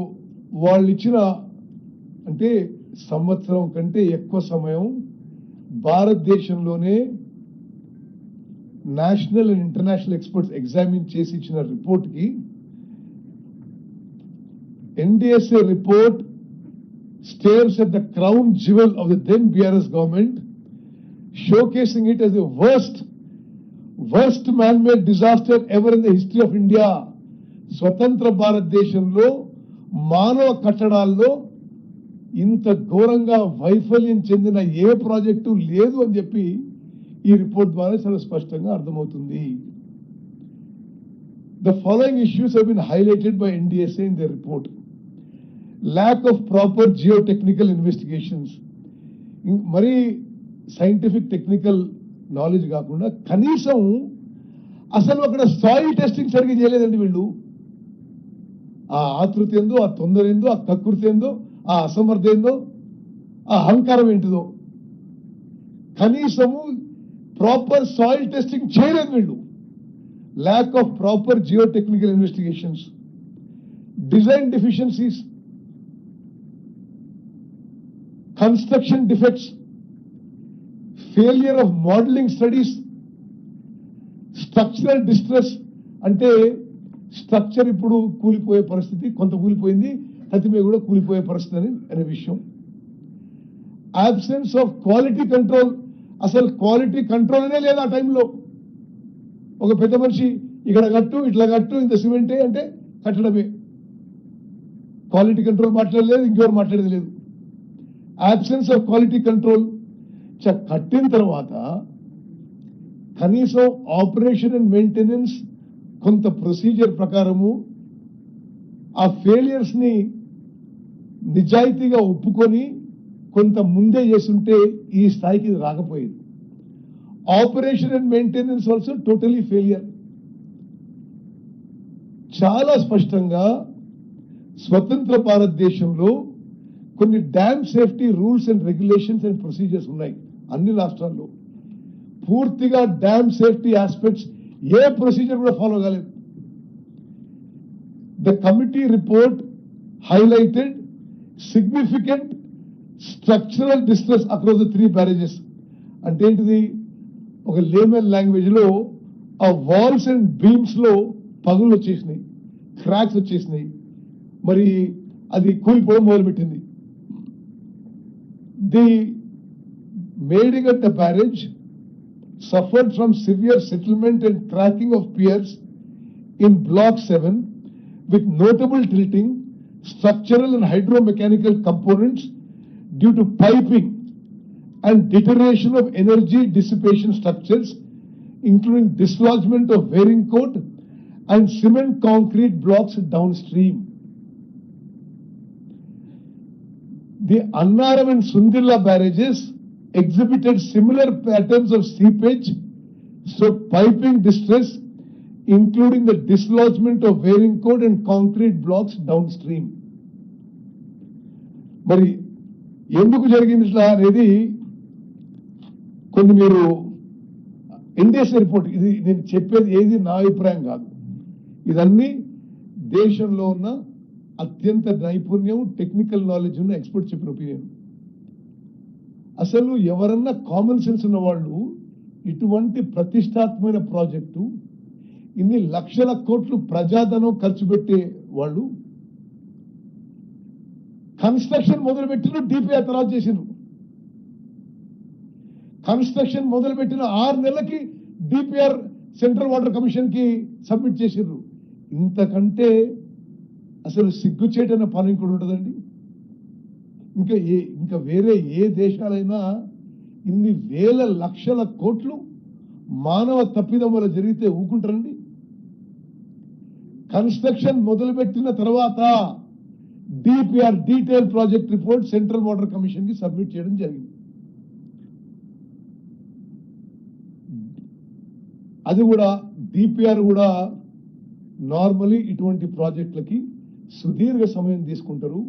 వాళ్ళు ఇచ్చిన అంటే సంవత్సరం కంటే ఎక్కువ సమయం భారతదేశంలోనే national and international experts examine చేసి ఇచ్చిన రిపోర్ట్ కి NDSA report stares at the crown jewel of the then BRS government, showcasing it as the worst man-made disaster ever in the history of India. స్వతంత్ర భారతదేశంలో మానవ కట్టడాల్లో ఇంత ఘోరంగా వైఫల్యం చెందిన ఏ ప్రాజెక్టు లేదు అని చెప్పి ఈ రిపోర్ట్ ద్వారా చాలా స్పష్టంగా అర్థమవుతుంది. The following issues have been highlighted by NDSA in their report. Lack of proper geotechnical investigations. మరి సైంటిఫిక్ టెక్నికల్ నాలెడ్జ్ కాకుండా కనీసం అసలు అక్కడ సాయిల్ టెస్టింగ్ సరిగ్గా చేయలేదండి వీళ్ళు. ఆ ఆతృత ఏందో, ఆ తొందర ఏందో, ఆ కకృతి ఏందో, ఆ అసమర్థ ఏందో, ఆ అహంకారం ఏంటిదో, కనీసము ప్రాపర్ సాయిల్ టెస్టింగ్ చేయలేదు వీళ్ళు. Lack of proper geotechnical investigations, design deficiencies, construction defects, failure of modeling studies, structural distress. అంటే స్ట్రక్చర్ ఇప్పుడు కూలిపోయే పరిస్థితి, కొంత కూలిపోయింది, ప్రతిమే కూడా కూలిపోయే పరిస్థితి అనే విషయం. absence of quality control. అసలు క్వాలిటీ కంట్రోల్ అనే లేదు ఆ టైంలో. ఒక పెద్ద మనిషి ఇక్కడ కట్టు, ఇట్లా కట్టు, ఇంత సిమెంటే అంటే కట్టడమే. క్వాలిటీ కంట్రోల్ మాట్లాడలేదు, ఇంకెవరు మాట్లాడేది లేదు. absence of quality control. కట్టిన తర్వాత కనీసం ఆపరేషన్ అండ్ మెయింటెనెన్స్ కొంత ప్రొసీజర్ ప్రకారము ఆ ఫెయిలియర్స్ ని నిజాయితీగా ఒప్పుకొని కొంత ముందే చేస్తుంటే ఈ స్థాయికి రాకపోయేది. Operation and maintenance also totally failure. చాలా స్పష్టంగా స్వతంత్ర భారతదేశంలో కొన్ని dam safety rules and regulations and procedures ఉన్నాయి అన్ని రాష్ట్రాల్లో. పూర్తిగా డ్యామ్ సేఫ్టీ ఆస్పెక్ట్స్ ఏ ప్రొసీజర్ కూడా ఫాలో కాలేదు. The committee report highlighted significant structural distress across the 3 barrages. అంటే ఏంటిది? ఒక లేమన్ లాంగ్వేజ్ లో ఆ వాల్స్ అండ్ బీమ్స్ లో పగులు వచ్చేసినాయి, క్రాక్స్ వచ్చేసినాయి, మరి అది కూలిపోవడం మొదలుపెట్టింది. The Medigadda barrage suffered from severe settlement and cracking of piers in Block 7 with notable tilting, structural and hydromechanical components due to piping and deterioration of energy dissipation structures, including dislodgement of wearing cord and cement concrete blocks downstream. The Annaram and Sundilla barrages exhibited similar patterns of seepage, so piping distress, including the dislodgement of wearing cord and concrete blocks downstream. మరి ఎందుకు జరిగింది ఇట్లా అనేది కొన్ని మీరు Indus report, ఇది నేను చెప్పేది ఏది నా అభిప్రాయం కాదు, ఇదన్నీ దేశంలో ఉన్న అత్యంత నైపుణ్యం, టెక్నికల్ నాలెడ్జ్ ఉన్న ఎక్స్పర్ట్ చెప్పిన ఒపీనియన్. అసలు ఎవరన్నా కామన్ సెన్స్ ఉన్న వాళ్ళు ఇటువంటి ప్రతిష్టాత్మకమైన ప్రాజెక్టు, ఇన్ని లక్షల కోట్లు ప్రజాధనం ఖర్చు పెట్టే వాళ్ళు కన్స్ట్రక్షన్ మొదలుపెట్టిన డిపిఆర్ తర్వాత చేసిండ్రు. కన్స్ట్రక్షన్ మొదలుపెట్టిన 6 నెలలకి డిపిఆర్ సెంట్రల్ వాటర్ కమిషన్ కి సబ్మిట్ చేసిండ్రు. ఇంతకంటే అసలు సిగ్గుచేటైన పని ఇంకోటి ఉంటుందండి? ఇంకా వేరే ఏ దేశాలైనా ఇన్ని వేల లక్షల కోట్లు మానవ తప్పిదం వల్ల జరిగితే ఊకుంటారండి? కన్స్ట్రక్షన్ మొదలుపెట్టిన తర్వాత DPR detail project report central water commission కి సబ్మిట్ చేయడం జరిగింది. అది కూడా డిపిఆర్ కూడా నార్మలీ ఇటువంటి ప్రాజెక్టులకి సుదీర్ఘ సమయం తీసుకుంటారు.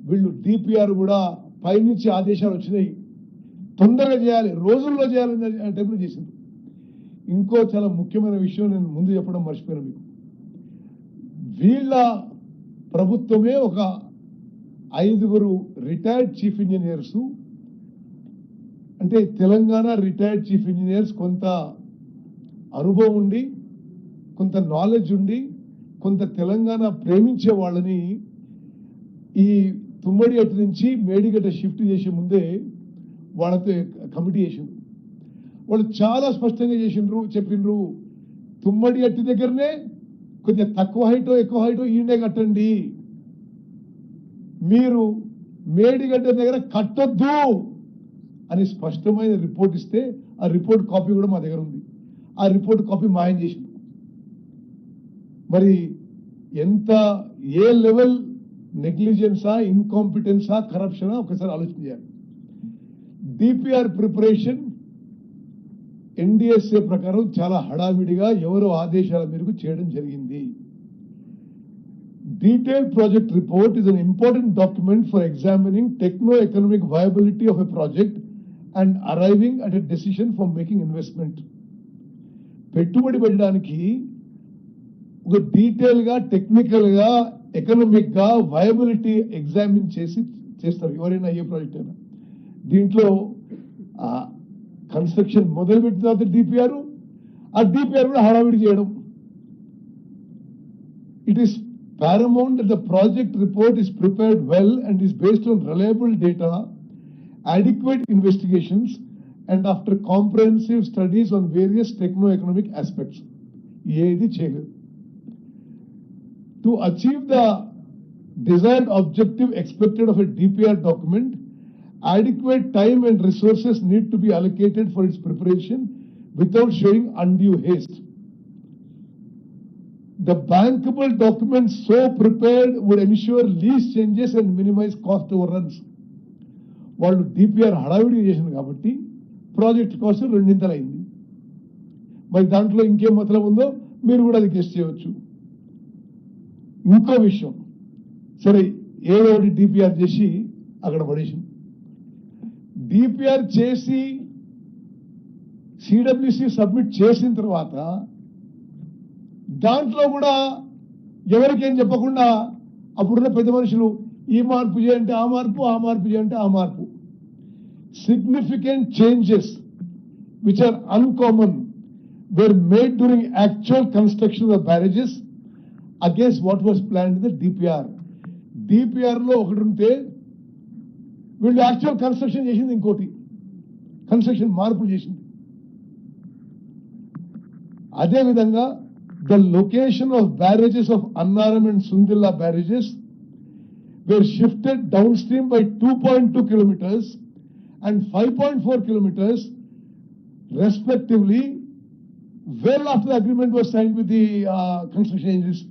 వీళ్ళు డిపిఆర్ కూడా పైనుంచి ఆదేశాలు వచ్చినాయి, తొందరగా చేయాలి, రోజుల్లో చేయాలని టైంలో చేసింది. ఇంకో చాలా ముఖ్యమైన విషయం నేను ముందు చెప్పడం మర్చిపోయాను మీకు. వీళ్ళ ప్రభుత్వమే ఒక 5 రిటైర్డ్ చీఫ్ ఇంజనీర్స్, అంటే తెలంగాణ రిటైర్డ్ చీఫ్ ఇంజనీర్స్ కొంత అనుభవం ఉండి, కొంత నాలెడ్జ్ ఉండి, కొంత తెలంగాణ ప్రేమించే వాళ్ళని ఈ తుమ్మడి అటు నుంచి మేడిగడ్డ షిఫ్ట్ చేసే ముందే వాళ్ళతో కమిటీ చేసిండ్రు. వాళ్ళు చాలా స్పష్టంగా చెప్పిండ్రు, తుమ్మడి అట్టి దగ్గరనే కొద్దిగా తక్కువ హైటో ఎక్కువ హైటో ఈయనే కట్టండి, మీరు మేడిగడ్డ దగ్గర కట్టొద్దు అని స్పష్టమైన రిపోర్ట్ ఇస్తే ఆ రిపోర్ట్ కాపీ కూడా మా దగ్గర ఉంది. ఆ రిపోర్ట్ కాపీ మాయం చేసింది. మరి ఎంత ఏ లెవెల్ నెగ్లిజెన్సా, ఇన్కాంపిటెన్సా, కరప్షనా ఒకసారి ఆలోచన చేయాలి. డిపిఆర్ ప్రిపరేషన్ ఎన్డిఎస్ఏ ప్రకారం చాలా హడావిడిగా ఎవరో ఆదేశాల మేరకు చేయడం జరిగింది. Detailed project report is an important document for examining techno-economic viability of a project and arriving at a decision for making investment. పెట్టుబడి పెట్టడానికి ఒక డీటెయిల్ గా, టెక్నికల్ గా, ఎకనామిక్ గా వయబిలిటీ ఎగ్జామిన్ చేస్తారు ఎవరైనా ఏ ప్రాజెక్ట్ అయినా. దీంట్లో కన్స్ట్రక్షన్ మొదలుపెట్టిన తర్వాత డిపిఆర్, ఆ డిపిఆర్ కూడా హడావిడి చేయడం. It is paramount that the project report is prepared well and is based on reliable data, adequate investigations, and after comprehensive studies on various techno-economic aspects. ఏది చేయలేదు. To achieve the desired objective expected of a DPR document, adequate time and resources need to be allocated for its preparation without showing undue haste. The bankable documents so prepared would ensure least changes and minimize cost overruns. వాళ్ళు DPR హడావిడి చేసింది కాబట్టి project cost 2 అయింది. మరి దాంట్లో ఇంకేం మతలం ఉందో మీరు కూడా అది గెస్ట్ చేయవచ్చు. ఇంకో విషయం, సరే ఏదో ఒకటి డిపిఆర్ చేసి అక్కడ పడేసింది. డిపిఆర్ చేసి సిడబ్ల్యూసి సబ్మిట్ చేసిన తర్వాత దాంట్లో కూడా ఎవరికేం చెప్పకుండా అప్పుడున్న పెద్ద మనుషులు ఈ మార్పు చేయంటే ఆ మార్పు, ఆ మార్పు చేయంటే ఆ మార్పు. Significant changes which are uncommon were made during actual construction of barrages against what was planned in the DPR. DPR లో ఒకటి ఉంటే వీళ్ళు యాక్చువల్ కన్స్ట్రక్షన్ చేసింది ఇంకోటి, కన్స్ట్రక్షన్ మార్పులు చేసింది. అదేవిధంగా the location of barrages of Annaram and Sundilla barrages were shifted downstream by 2.2 kilometers and 5.4 kilometers respectively, well after the agreement was signed with the construction agencies.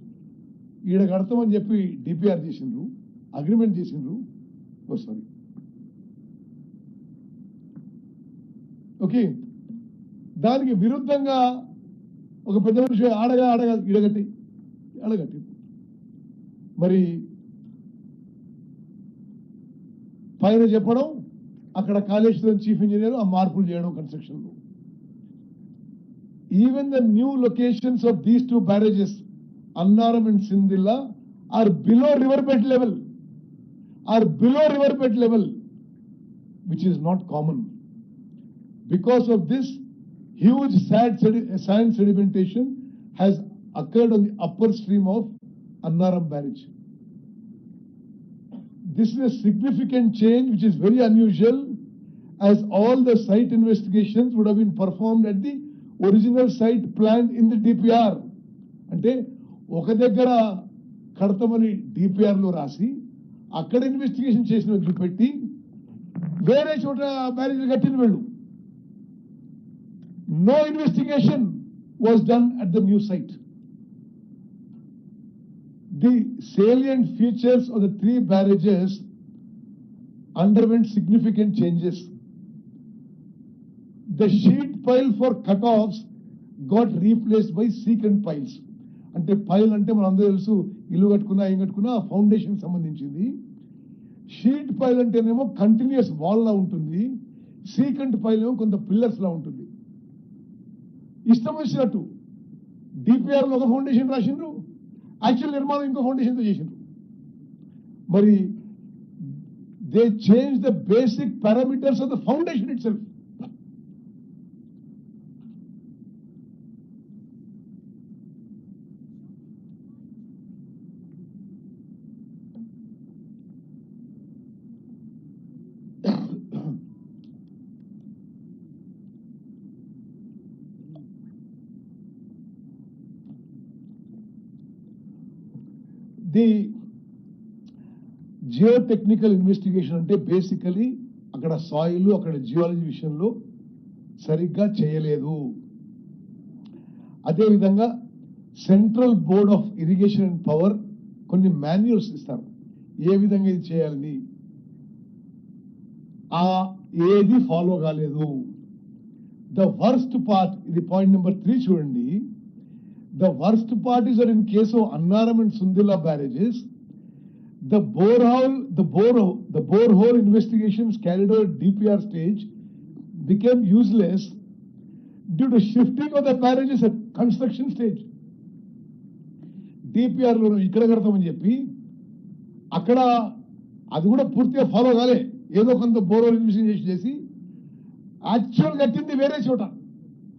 ఈడ కడతామని చెప్పి డిపిఆర్ చేసిండ్రు, agreement చేసిండ్రు. Sorry, okay. దానికి విరుద్ధంగా ఒక పెద్ద మనిషి ఆడగా అడగట్టి మరి పైన చెప్పడం, అక్కడ కాళేశ్వరం చీఫ్ ఇంజనీర్ ఆ మార్పులు చేయడం కన్స్ట్రక్షన్లో. Even the new locations of these two barrages Annaram and Sindilla are below riverbed level, which is not common. Because of this, huge sand sedimentation has occurred on the upper stream of Annaram barrage. This is a significant change which is very unusual, as all the site investigations would have been performed at the original site planned in the DPR. అంటే ఒక దగ్గర కడతామని DPR లో రాసి అక్కడ investigation చేసిన చూపెట్టి వేరే చోట బ్యారేజ్ కట్టిన వెళ్ళు. No investigation was done at the new site. The salient features of the three barrages underwent significant changes. The sheet pile for cutoffs got replaced by secant piles. అంటే పైల్ అంటే మనం అందరూ తెలుసు, ఇల్లు కట్టుకున్నా ఏం కట్టుకున్నా ఫౌండేషన్ సంబంధించింది. షీట్ పైల్ అంటేనేమో కంటిన్యూస్ వాల్ లా ఉంటుంది, సీకంట్ పైల్ ఏమో కొంత పిల్లర్స్ లా ఉంటుంది. ఇష్టం వచ్చినట్టు డిపిఆర్ లో ఒక ఫౌండేషన్ రాసిండ్రు, యాక్చువల్ నిర్మాణం ఇంకో ఫౌండేషన్ తో చేసిండ్రు. మరి they change the basic parameters of the foundation it self. The geotechnical investigation అంటే బేసికలీ అక్కడ సాయిల్, అక్కడ జియాలజీ విషయంలో సరిగ్గా చేయలేదు. అదేవిధంగా central board of irrigation and power కొన్ని మాన్యువల్స్ ఇస్తారు, ఏ విధంగా ఇది చేయాలని, ఏది ఫాలో కాలేదు. ద వర్స్ట్ పార్ట్, ఇది పాయింట్ నెంబర్ 3 చూడండి. The worst part is that in case of Annaram and Sundilla barrages, the borehole investigations carried out at DPR stage became useless due to shifting of the barrages at construction stage. DPR లో ఇక్కడ కడతామని చెప్పి అక్కడ అది కూడా పూర్తిగా follow కాలే, ఏదో కొంత బోర్హోల్ ఇన్వెస్టిగేషన్ చేసి యాక్చువల్ కట్టింది వేరే చోట,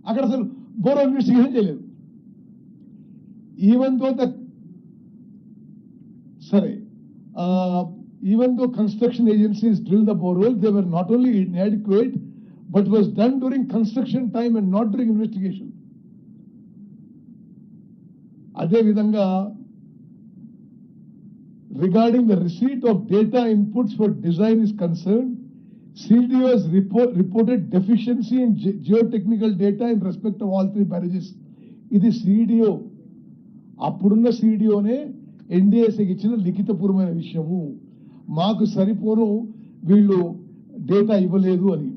అక్కడ అసలు బోర్హోల్ ఇన్వెస్టిగేషన్ చేయలేదు. Even though construction agencies drilled the borehole, they were not only inadequate, but was done during construction time and not during investigation. Adhe vidhanga, regarding the receipt of data inputs for design is concerned, CDO has reported deficiency in geotechnical data in respect of all three barrages. Idi CDO, అప్పుడున్న సీడీఓనే ఎన్డీఎస్ఏకి ఇచ్చిన లిఖితపూర్వమైన విషయము, మాకు సరిపోను వీళ్ళు data ఇవ్వలేదు అని.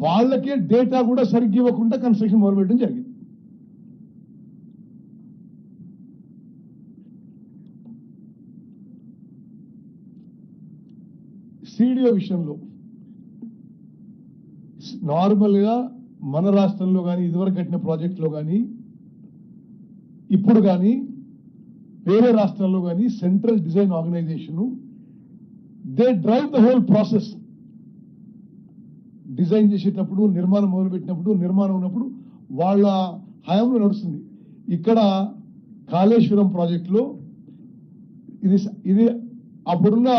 వాళ్ళకే data కూడా సరిగ్గా ఇవ్వకుండా కన్స్ట్రక్షన్ మొదలుపెట్టడం జరిగింది. సీడీఓ విషయంలో నార్మల్గా మన రాష్ట్రంలో కానీ ఇదివరకు కట్టిన ప్రాజెక్టులో కానీ ఇప్పుడు కానీ వేరే రాష్ట్రాల్లో కానీ central design organisation they drive the whole process. Design చేసేటప్పుడు, నిర్మాణం మొదలుపెట్టినప్పుడు, నిర్మాణం ఉన్నప్పుడు వాళ్ళ హయాంలో నడుస్తుంది. ఇక్కడ కాళేశ్వరం ప్రాజెక్టులో ఇది అప్పుడున్న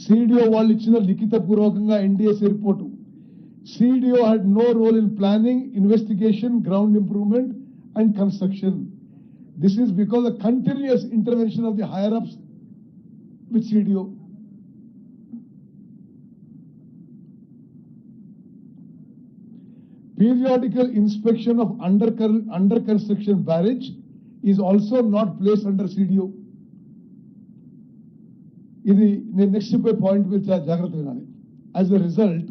సిడిఓ వాళ్ళు ఇచ్చిన లిఖిత పూర్వకంగా NDSA report. CDO had no role in planning, investigation, ground improvement and construction. This is because of continuous intervention of the higher ups with CDO. Periodical inspection of under construction barrage is also not placed under CDO. ఇది నేను next చెప్పే point మీరు చాలా జాగ్రత్తగా వినాలి. As a result,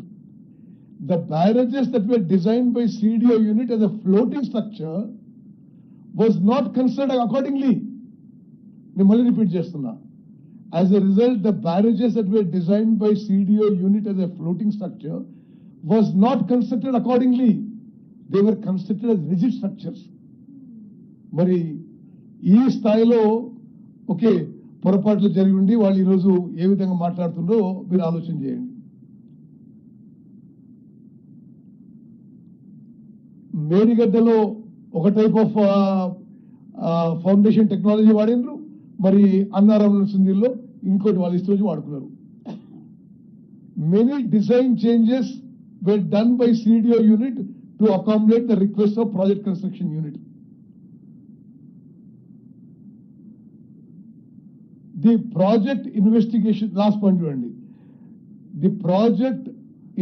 the barrages that were designed by CDO unit as a floating structure was not considered accordingly. నేను మళ్ళీ repeat చేస్తున్నా. As a result, the barrages that were designed by CDO unit as a floating structure was not constructed accordingly. They were constructed as rigid structures. మరి ఈ స్థాయిలో okay పొరపాట్లు జరిగి ఉండి వాళ్ళు ఈరోజు ఏ విధంగా మాట్లాడుతుందో మీరు ఆలోచన చేయండి. మేడిగడ్డలో ఒక టైప్ ఆఫ్ ఫౌండేషన్ టెక్నాలజీ వాడినరు, మరి అన్నారం సుందీల్లో ఇంకోటి వాళ్ళు ఇష్టం వాడుకున్నారు. Many design changes were done by CDO unit to accommodate the request of project construction unit. The project investigation, last point చూడండి. The project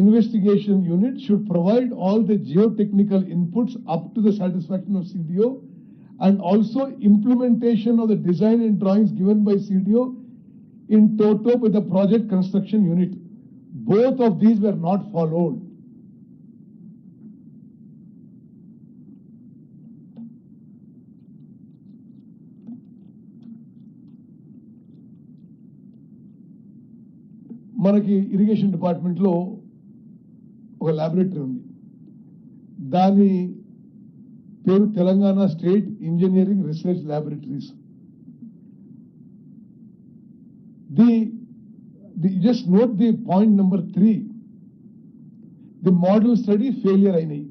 investigation unit should provide all the geotechnical inputs up to the satisfaction of CDO and also implementation of the design and drawings given by CDO in toto with the project construction unit. Both of these were not followed. మనకి irrigation department లో ఒక laboratory ఉంది. దాని పేరు Telangana state engineering research laboratories. Just note the point number 3. The model study failure అయినాయి.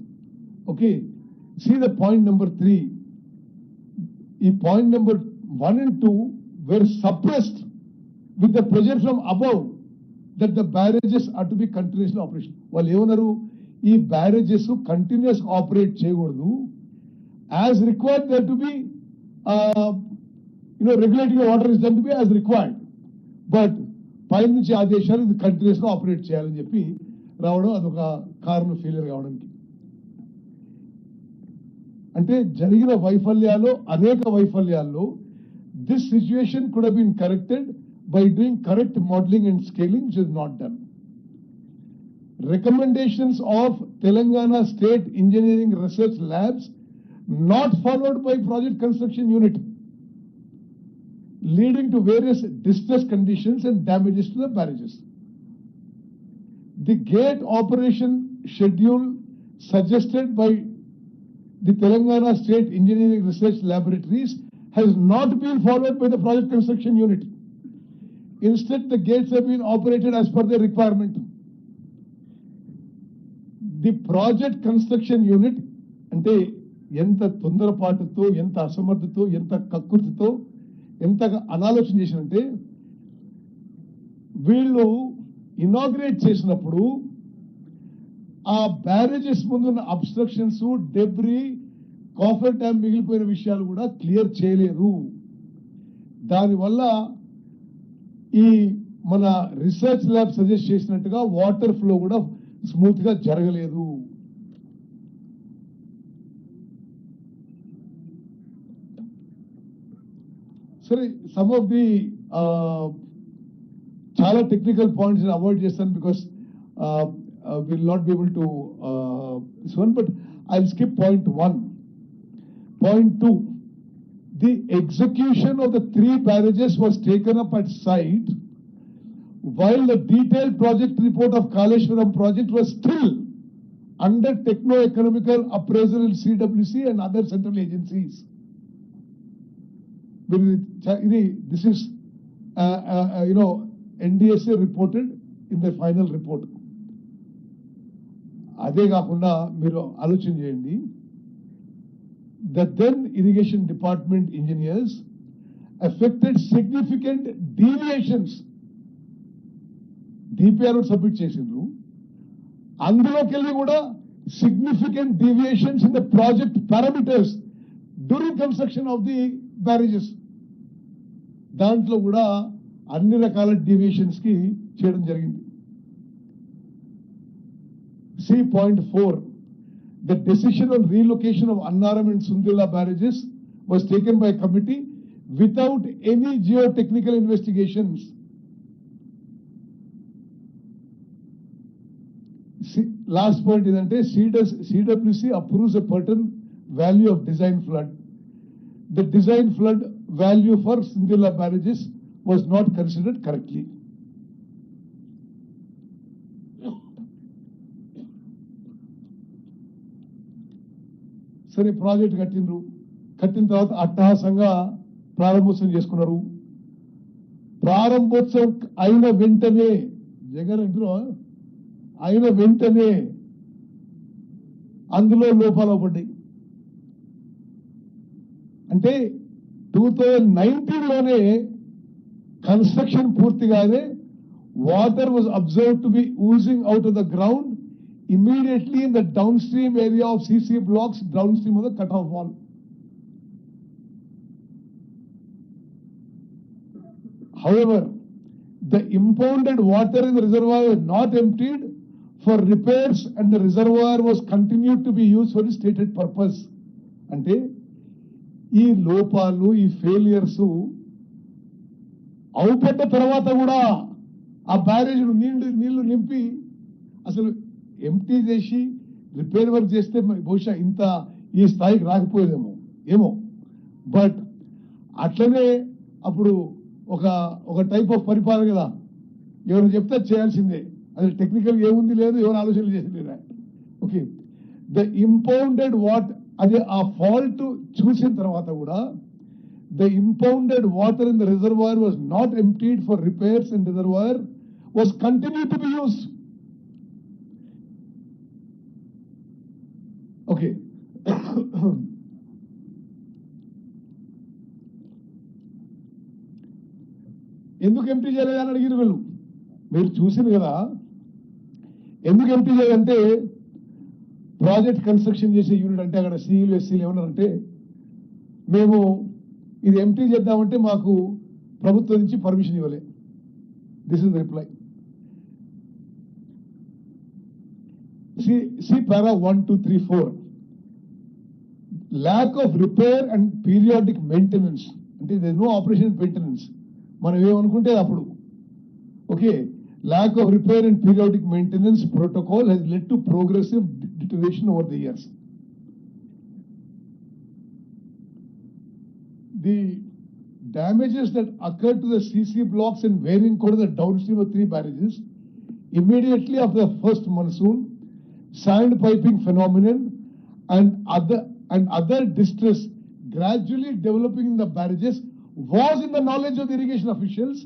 Okay, see the point number 3. ఈ point number 1 and 2 were suppressed with the pressure from above that the barrages are to be continuously operation. వాళ్ళు ఏమన్నారు, ఈ barrages continuous operate చేయకూడదు. As required there to be regulating water is done to be as required, but పై నుంచి ఆదేశాలు ఇది continuous గా operate చేయాలని చెప్పి రావడం అదొక కారణం ఫెయిలియర్ కావడానికి. అంటే జరిగిన వైఫల్యాలు అనేక వైఫల్యాల్లో this situation could have been corrected by doing correct modeling and scaling, which is not done. Recommendations of Telangana State Engineering Research Labs not followed by project construction unit, leading to various distress conditions and damages to the barrages. The gate operation schedule suggested by the Telangana State Engineering Research Laboratories has not been followed by the project construction unit. Instead, the gates have been operated as per their requirement. The project construction unit, అంటే ఎంత తొందరపాటుతో, ఎంత అసమర్థతో, ఎంత కక్కుర్తితో, ఎంత అనాలోచన చేసినంటే వీళ్ళు inaugurate చేసినప్పుడు ఆ barrages ముందున్న obstructions, debris, coffer dam మిగిలిపోయిన విషయాలు కూడా క్లియర్ చేయలేరు. దానివల్ల ఈ మన రీసెర్చ్ ల్యాబ్ సజెస్ట్ చేసినట్టుగా వాటర్ ఫ్లో కూడా స్మూత్ గా జరగలేదు. సరే, సమ్ ఆఫ్ ది చాలా టెక్నికల్ పాయింట్స్ అవాయిడ్ చేస్తాను because will not be able to this one, but I will skip point 1. Point 2. The execution of the 3 barrages was taken up at site while the detailed project report of Kaleshwaram project was still under techno-economical appraisal in CWC and other central agencies. This is, NDSA reported in the final report. అదే కాకుండా మీరు ఆలోచన చేయండి, the then irrigation department engineers affected significant deviations. DPR submit చేసిండ్రు, అందులోకి వెళ్ళి కూడా significant deviations in the project parameters during construction of the barrages. దాంట్లో కూడా అన్ని రకాల డీవియేషన్స్ కి చేయడం జరిగింది. C.4 The decision on relocation of Annaram and Sundila barrages was taken by a committee without any geotechnical investigations. Last point is that CWC approves a certain value of design flood. The design flood value for Sundila barrages was not considered correctly. సరే, project కట్టిన తర్వాత అట్టహాసంగా ప్రారంభోత్సవం చేసుకున్నారు. ప్రారంభోత్సవం అయిన వెంటనే జగన్ అయిన వెంటనే అందులో లోపాలు పడ్డాయి. అంటే 2019లోనే కన్స్ట్రక్షన్ పూర్తిగానే water was observed to be oozing out of the ground immediately in the downstream area of CC blocks downstream of the cutoff wall. However, the impounded water in the reservoir was not emptied for repairs and the reservoir was continued to be used for the stated purpose. అంటే ఈ లోపాలు, ఈ failures అవుపడ్డ తర్వాత కూడా ఆ barrage నీళ్లు నింపి అసలు ఎంటీ చేసి రిపేర్ వర్క్ చేస్తే బహుశా ఇంత ఈ స్థాయికి రాకపోయేదేమో. బట్ అట్లనే అప్పుడు ఒక టైప్ ఆఫ్ పరిపాలన కదా, ఎవరు చెప్తే చేయాల్సిందే, అది టెక్నికల్ ఏముంది లేదు, ఎవరు ఆలోచనలు చేసింది. ఓకే, ద ఇంపౌండెడ్ అదే ఆ ఫాల్ట్ చూసిన తర్వాత కూడా the impounded water in the reservoir was not emptied for repairs and reservoir was continue to be used. Okay, ఎందుకు ఎంపీ చేయలేదని అడిగిన వీళ్ళు. మీరు చూసింది కదా, ఎందుకు ఎంపీ చేయాలంటే ప్రాజెక్ట్ కన్స్ట్రక్షన్ చేసే యూనిట్ అంటే అక్కడ సీఈలు ఎస్సీలు ఏమన్నారంటే, మేము ఇది ఎంపీ చేద్దామంటే మాకు ప్రభుత్వం నుంచి పర్మిషన్ ఇవ్వలే. This is the reply. See para 1, 2, 3, 4. Lack of repair and periodic maintenance. అంటే there is no operation and maintenance. మనం ఏమనుకుంటే అప్పుడు okay, lack of repair and periodic maintenance protocol has led to progressive deterioration over the years. The damages that occurred to the CC blocks in varying code of the downstream of 3 barrages immediately after the first monsoon, sand piping phenomenon and other distress gradually developing in the barrages was in the knowledge of the irrigation officials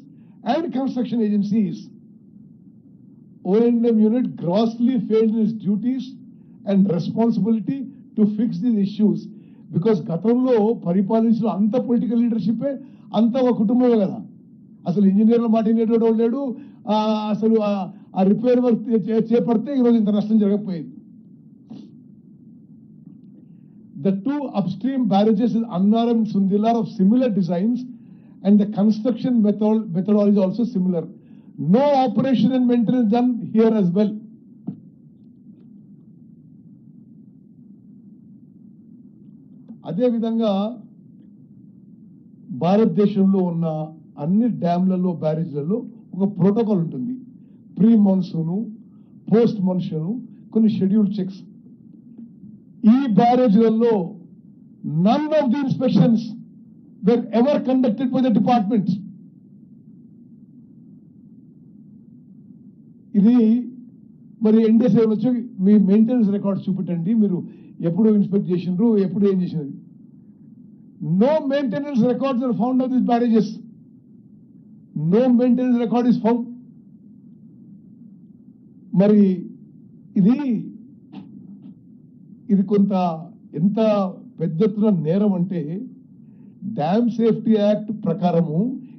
and construction agencies. O&M unit grossly failed in its duties and responsibility to fix these issues because గతంలో పరిపాలించిన అంత political leadership అంత ఒక కుటుంబమే కదా. అసలు ఇంజనీర్ల మాట వినేటోడు లేడు, అసలు ఆ రిపేర్ వర్క్ చేపడితే ఈరోజు ఇంత నష్టం జరగకపోయేది. The 2 upstream barrages in Annaram and Sundila of similar designs and the construction methodology is also similar. No operation and maintenance done here as well. అదే విధంగా భారతదేశంలో ఉన్న అన్ని డ్యామ్లలో, బ్యారేజ్లలో ఒక ప్రోటోకాల్ ఉంటుంది. ప్రీ మాన్సూన్, పోస్ట్ మాన్సూన్, కొన్ని షెడ్యూల్డ్ చెక్స్. ఈ బ్యారేజ్లలో none of the inspections were ever conducted by the department. ఇది మరి ఎన్డీఎస్ వచ్చి మీ మెయింటెనెన్స్ రికార్డ్స్ చూపెట్టండి, మీరు ఎప్పుడు ఇన్స్పెక్ట్ చేసిండ్రు, ఎప్పుడు ఏం చేసినారు. No maintenance records are found of this barrages. No maintenance record is found. మరి ఇది కొంత ఎంత పెద్ద ఎత్తున నేరం అంటే డ్యామ్ సేఫ్టీ యాక్ట్ ప్రకారము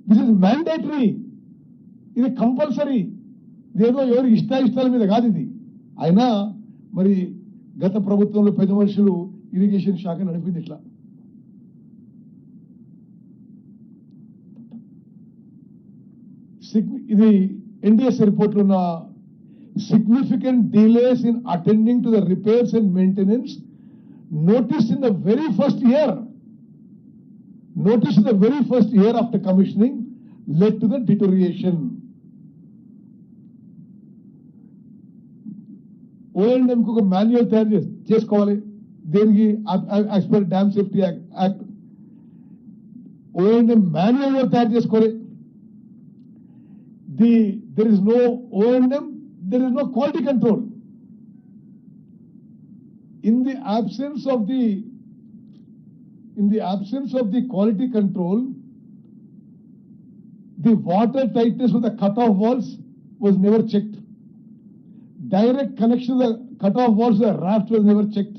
దిస్ ఇస్ మ్యాండేటరీ, ఇది కంపల్సరీ, ఇదేదో ఎవరి ఇష్టాయిష్టాల మీద కాదు ఇది. అయినా మరి గత ప్రభుత్వంలో పెద్ద మనుషులు ఇరిగేషన్ శాఖ నడిపింది ఇట్లా. ఇది ఎన్డీఎస్ రిపోర్ట్ లో ఉన్న significant delays in attending to the repairs and maintenance noticed in the very first year. Noticed in the very first year after commissioning led to the deterioration. O&M కు ఒక manual తయారు చేసుకోవాలి. దేనికి? As per dam safety act O&M manual తయారు చేసుకోవాలి. There is no O&M, there is no quality control. In the absence of the quality control, the water tightness of the cut-off walls was never checked. Direct connection of the cut-off walls to the raft was never checked.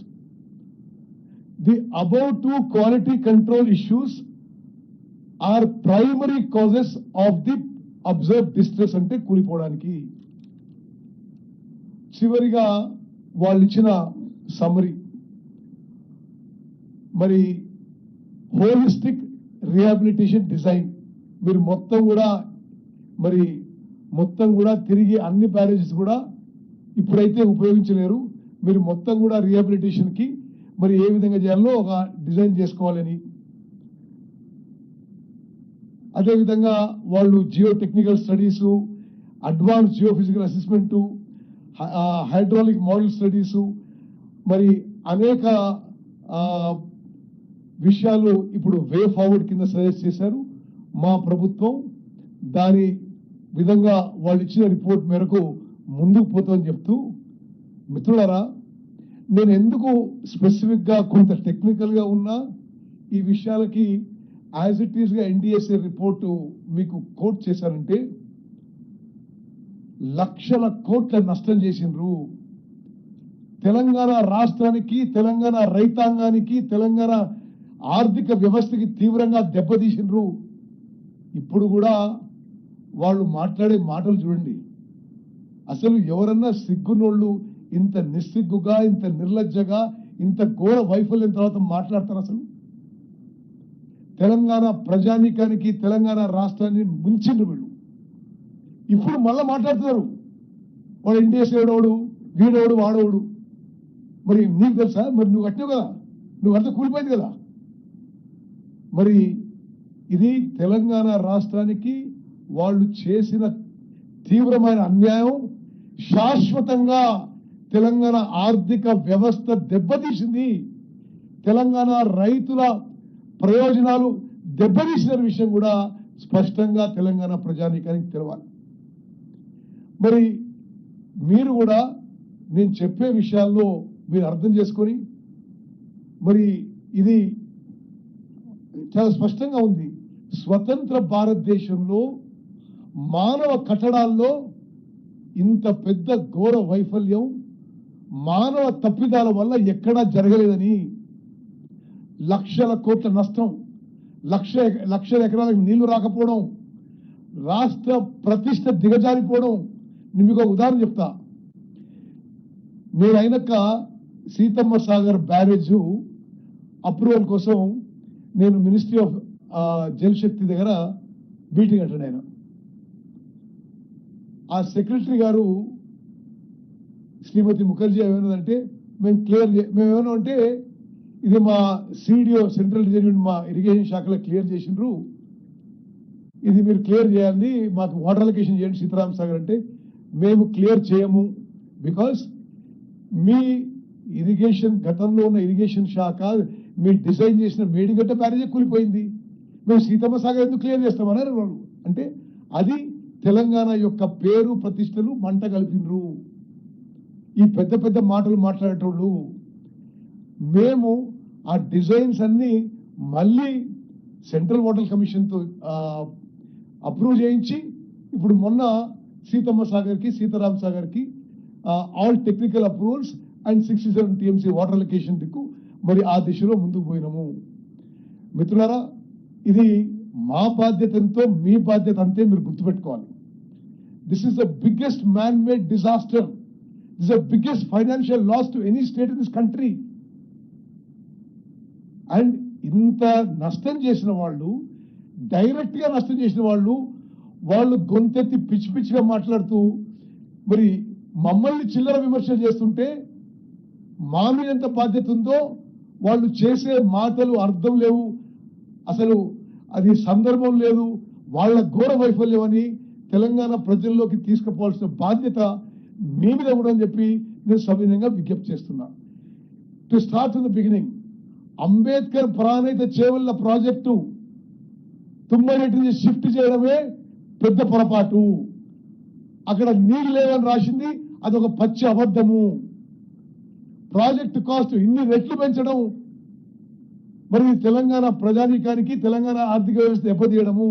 The above two quality control issues are primary causes of the observed distress ante కూలిపోవడానికి. చివరిగా వాళ్ళు ఇచ్చిన summary, మరి holistic rehabilitation design మీరు మొత్తం కూడా తిరిగి అన్ని barrages కూడా ఇప్పుడైతే ఉపయోగించలేరు, మీరు మొత్తం కూడా రిహాబిలిటేషన్ కి మరి ఏ విధంగా చేయాలో ఒక డిజైన్ చేసుకోవాలని. అదేవిధంగా వాళ్ళు geo technical studies, advance Jio physical assessment, hydraulic model studies, మరి అనేక విషయాలు ఇప్పుడు వే ఫార్వర్డ్ కింద సజెస్ట్ చేశారు. మా ప్రభుత్వం దాని విధంగా వాళ్ళు ఇచ్చిన రిపోర్ట్ మేరకు ముందుకు పోతామని చెప్తూ, మిత్రులారా, నేను ఎందుకు స్పెసిఫిక్ గా కొంత టెక్నికల్ గా ఉన్నా ఈ విషయాలకి యాజ్ ఇట్ ఈస్ గా ఎన్డీఎస్ఏ రిపోర్టు మీకు కోట్ చేశానంటే, లక్షల కోట్ల నష్టం చేసిండ్రు తెలంగాణ రాష్ట్రానికి, తెలంగాణ రైతాంగానికి, తెలంగాణ ఆర్థిక వ్యవస్థకి తీవ్రంగా దెబ్బతీసిండ్రు. ఇప్పుడు కూడా వాళ్ళు మాట్లాడే మాటలు చూడండి. అసలు ఎవరన్నా సిగ్గునోళ్ళు ఇంత నిస్సిగ్గుగా, ఇంత నిర్లజ్జగా, ఇంత ఘోర వైఫల్యం తర్వాత మాట్లాడతారు? అసలు తెలంగాణ ప్రజానీకానికి, తెలంగాణ రాష్ట్రాన్ని ముంచిండ్రు వీళ్ళు. ఇప్పుడు మళ్ళా మాట్లాడుతున్నారు, వాడు ఎన్డీఎస్ ఏడోడు, వీడోడు, వాడోడు. మరి నీకు తెలుసా? మరి నువ్వు కట్టినావు కదా, నువ్వు అంతా కూలిపోయింది కదా. మరి ఇది తెలంగాణ రాష్ట్రానికి వాళ్ళు చేసిన తీవ్రమైన అన్యాయం. శాశ్వతంగా తెలంగాణ ఆర్థిక వ్యవస్థ దెబ్బతీసింది. తెలంగాణ రైతుల ప్రయోజనాలు దెబ్బతీసిన విషయం కూడా స్పష్టంగా తెలంగాణ ప్రజానీకానికి తెలవాలి. మరి మీరు కూడా నేను చెప్పే విషయాల్లో మీరు అర్థం చేసుకొని, మరి ఇది చాలా స్పష్టంగా ఉంది. స్వతంత్ర భారతదేశంలో మానవ కట్టడాల్లో ఇంత పెద్ద ఘోర వైఫల్యం మానవ తప్పిదాల వల్ల ఎక్కడా జరగలేదని, లక్షల కోట్ల నష్టం, లక్షల ఎకరాలకు నీళ్లు రాకపోవడం, రాష్ట్ర ప్రతిష్ట దిగజారిపోవడం. మీకు ఒక ఉదాహరణ చెప్తా. నేను అయినాక సీతమ్మ సాగర్ బ్యారేజ్ అప్రూవల్ కోసం నేను మినిస్ట్రీ ఆఫ్ జల్ శక్తి దగ్గర మీటింగ్ అటెండ్ అయినా. ఆ సెక్రటరీ గారు శ్రీమతి ముఖర్జీ ఏమైనదంటే, మేమేమన్నా అంటే ఇది మా సిడిఓ సెంట్రల్ డిజైన్ మా ఇరిగేషన్ శాఖలో క్లియర్ చేసిండ్రు, ఇది మీరు క్లియర్ చేయాలని, మాకు వాటర్ అలొకేషన్ చేయండి సీతారాం సాగర్ అంటే, మేము క్లియర్ చేయము. బికాస్ మీ ఇరిగేషన్ గతంలో ఉన్న ఇరిగేషన్ శాఖ మీ డిజైన్ చేసిన మేడిగడ్డ బ్యారేజీ కూలిపోయింది, మేము సీతమ్మ సాగర్ ఎందుకు క్లియర్ చేస్తామన్నారు వాళ్ళు. అంటే అది తెలంగాణ యొక్క పేరు ప్రతిష్టలు మంట కలిపినరు ఈ పెద్ద పెద్ద మాటలు మాట్లాడేటోళ్ళు. మేము ఆ డిజైన్స్ అన్ని మళ్ళీ సెంట్రల్ వాటర్ కమిషన్తో అప్రూవ్ చేయించి, ఇప్పుడు మొన్న సీతమ్మ సాగర్కి, సీతారాం సాగర్కి all technical approvals and 67 TMC water allocation దిక్కు మరి ఆ దిశలో ముందుకు పోయినాము. మిత్రులారా, ఇది మా బాధ్యత ఎంతో మీ బాధ్యత అంతే మీరు గుర్తుపెట్టుకోవాలి. This is the biggest man made disaster. This the biggest financial loss to any state in this country. And ఇంత నష్టం చేసిన వాళ్ళు, డైరెక్ట్ గా నష్టం చేసిన వాళ్ళు గొంతెత్తి పిచ్చి పిచ్చిగా మాట్లాడుతూ మరి మమ్మల్ని చిల్లర విమర్శలు చేస్తుంటే మా మీద ఎంత బాధ్యత ఉందో వాళ్ళు చేసే మాటలు అర్థం లేవు, అసలు అది సందర్భం లేదు, వాళ్ళ ఘోర వైఫల్యం అని తెలంగాణ ప్రజల్లోకి తీసుకుపోవాల్సిన బాధ్యత మీ మీద కూడా అని చెప్పి నేను సవినయంగా విజ్ఞప్తి చేస్తున్నా. To start in the beginning, Ambedkar Pranahita Chevella project Tummareddy నుంచి షిఫ్ట్ చేయడమే పెద్ద పొరపాటు. అక్కడ నీళ్లు లేవని రాసింది, అదొక పచ్చి అబద్ధము. ప్రాజెక్టు కాస్ట్ ఇన్ని రెట్లు పెంచడం మరి తెలంగాణ ప్రజానీకానికి, తెలంగాణ ఆర్థిక వ్యవస్థ దెబ్బతీయడము.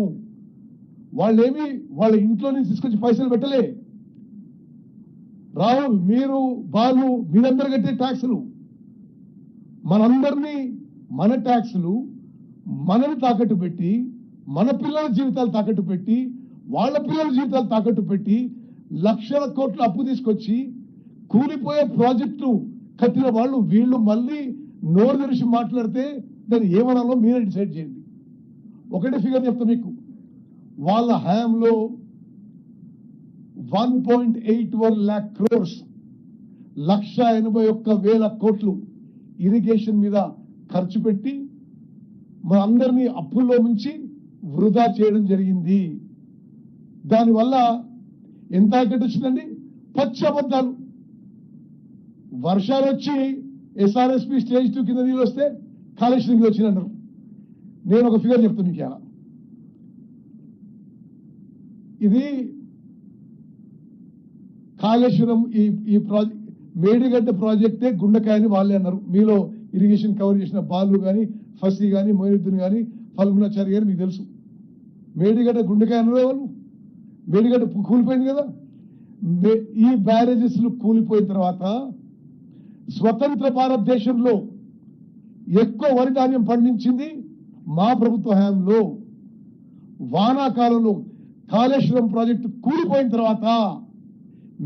వాళ్ళేమి వాళ్ళ ఇంట్లో నుంచి తీసుకొచ్చి పైసలు పెట్టలే. రాహుల్, మీరు, బాలు, మీరందరూ కట్టే ట్యాక్సులు, మనందరినీ మన ట్యాక్సులు మనని తాకట్టు పెట్టి, మన పిల్లల జీవితాలు తాకట్టు పెట్టి, వాళ్ళ పిల్లల జీవితాలు తాకట్టు పెట్టి లక్షల కోట్ల అప్పు తీసుకొచ్చి కూలిపోయే ప్రాజెక్టు కట్టిన వాళ్ళు వీళ్ళు మళ్ళీ నోరు తెరిచి మాట్లాడితే దాన్ని ఏమనాలో మీరే డిసైడ్ చేయండి. ఒకటే ఫిగర్ చెప్తా మీకు, వాళ్ళ హయాంలో 1.81 lakh crores 1,81,000 కోట్లు ఇరిగేషన్ మీద ఖర్చు పెట్టి మనందరినీ అప్పుల్లో నుంచి వృధా చేయడం జరిగింది. దానివల్ల ఎంత తాకట్టు వచ్చిందండి? పచ్చి అబద్ధాలు. వర్షాలు వచ్చి ఎస్ఆర్ఎస్పి స్టేజ్ 2 కింద నీళ్ళు వస్తే కాళేశ్వరం కింద వచ్చిందంటారు. నేను ఒక ఫిగర్ చెప్తాను మీకు. ఎలా ఇది కాళేశ్వరం ఈ ప్రాజెక్ట్ మేడిగడ్డ ప్రాజెక్టే గుండెకాయని వాళ్ళే అన్నారు. మీలో ఇరిగేషన్ కవర్ చేసిన బాలు కానీ, ఫసీ కానీ, మొయినుద్దీన్ కానీ, ఫల్గుణాచారి గాని మీకు తెలుసు. మేడిగడ్డ గుండెకాయ అన్నారు వాళ్ళు. మేడిగడ్డ కూలిపోయింది కదా. ఈ బ్యారేజెస్లు కూలిపోయిన తర్వాత స్వతంత్ర భారతదేశంలో ఎక్కువ వరి ధాన్యం పండించింది మా ప్రభుత్వ హయాంలో. వానాకాలంలో కాళేశ్వరం ప్రాజెక్టు కూలిపోయిన తర్వాత,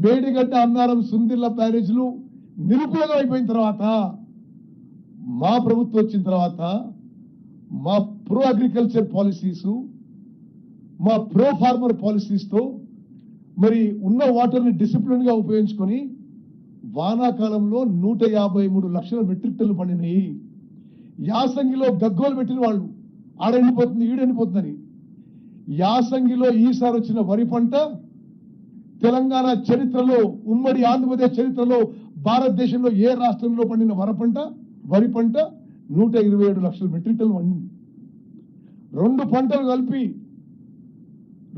మేడిగడ్డ, అన్నారం, సుందిల్ల బ్యారేజ్లు నిరుపయోగం అయిపోయిన తర్వాత, మా ప్రభుత్వం వచ్చిన తర్వాత మా ప్రో అగ్రికల్చర్ పాలసీసు, మా ప్రో ఫార్మర్ పాలసీస్తో మరి ఉన్న వాటర్ని డిసిప్లిన్ గా ఉపయోగించుకొని వానాకాలంలో 153 లక్షల మెట్రిక్ టన్నులు పండినాయి. యాసంగిలో గగ్గోలు పెట్టిన వాళ్ళు ఆడెండిపోతుంది, ఈడెండిపోతుందని. యాసంగిలో ఈసారి వచ్చిన వరి పంట తెలంగాణ చరిత్రలో, ఉమ్మడి ఆంధ్రప్రదేశ్ చరిత్రలో, భారతదేశంలో ఏ రాష్ట్రంలో పండిన వరి పంట 127 లక్షల మెట్రిక్ టన్నులు పండింది. రెండు పంటలు కలిపి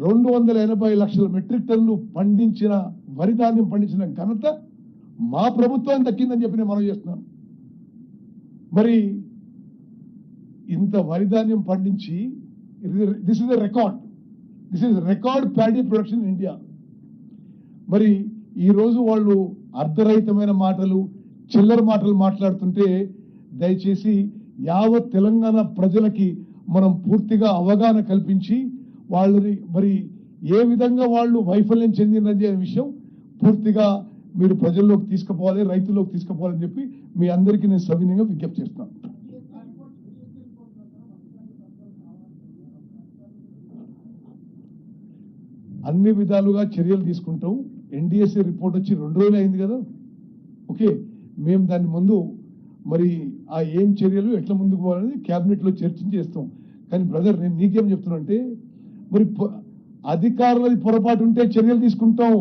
280 లక్షల మెట్రిక్ టన్నులు పండించిన వరి ధాన్యం పండించిన ఘనత మా ప్రభుత్వం దక్కిందని చెప్పి నేను మనం చేస్తున్నాను. మరి ఇంత వరి ధాన్యం పండించి, this is record paddy production in India. మరి ఈ రోజు వాళ్ళు అర్ధరహితమైన మాటలు, చిల్లర మాటలు మాట్లాడుతుంటే దయచేసి యావత్ తెలంగాణ ప్రజలకి మనం పూర్తిగా అవగాహన కల్పించి వాళ్ళని మరి ఏ విధంగా వాళ్ళు వైఫల్యం చెందినది అనే విషయం పూర్తిగా మీరు ప్రజల్లోకి తీసుకుపోవాలి, రైతుల్లోకి తీసుకుపోవాలని చెప్పి మీ అందరికీ నేను సవినయంగా విజ్ఞప్తి చేస్తున్నాను. అన్ని విధాలుగా చర్యలు తీసుకుంటాం. ఎన్డీఎస్ఏ రిపోర్ట్ వచ్చి 2 రోజులు అయింది కదా. ఓకే, మేము దాని ముందు మరి ఆ ఏం చర్యలు ఎట్లా ముందుకు పోవాలని కేబినెట్ లో చర్చించి చేస్తాం. కానీ బ్రదర్, నేను నీకేం చెప్తున్నా, మరి అధికారులది పొరపాటు ఉంటే చర్యలు తీసుకుంటాం.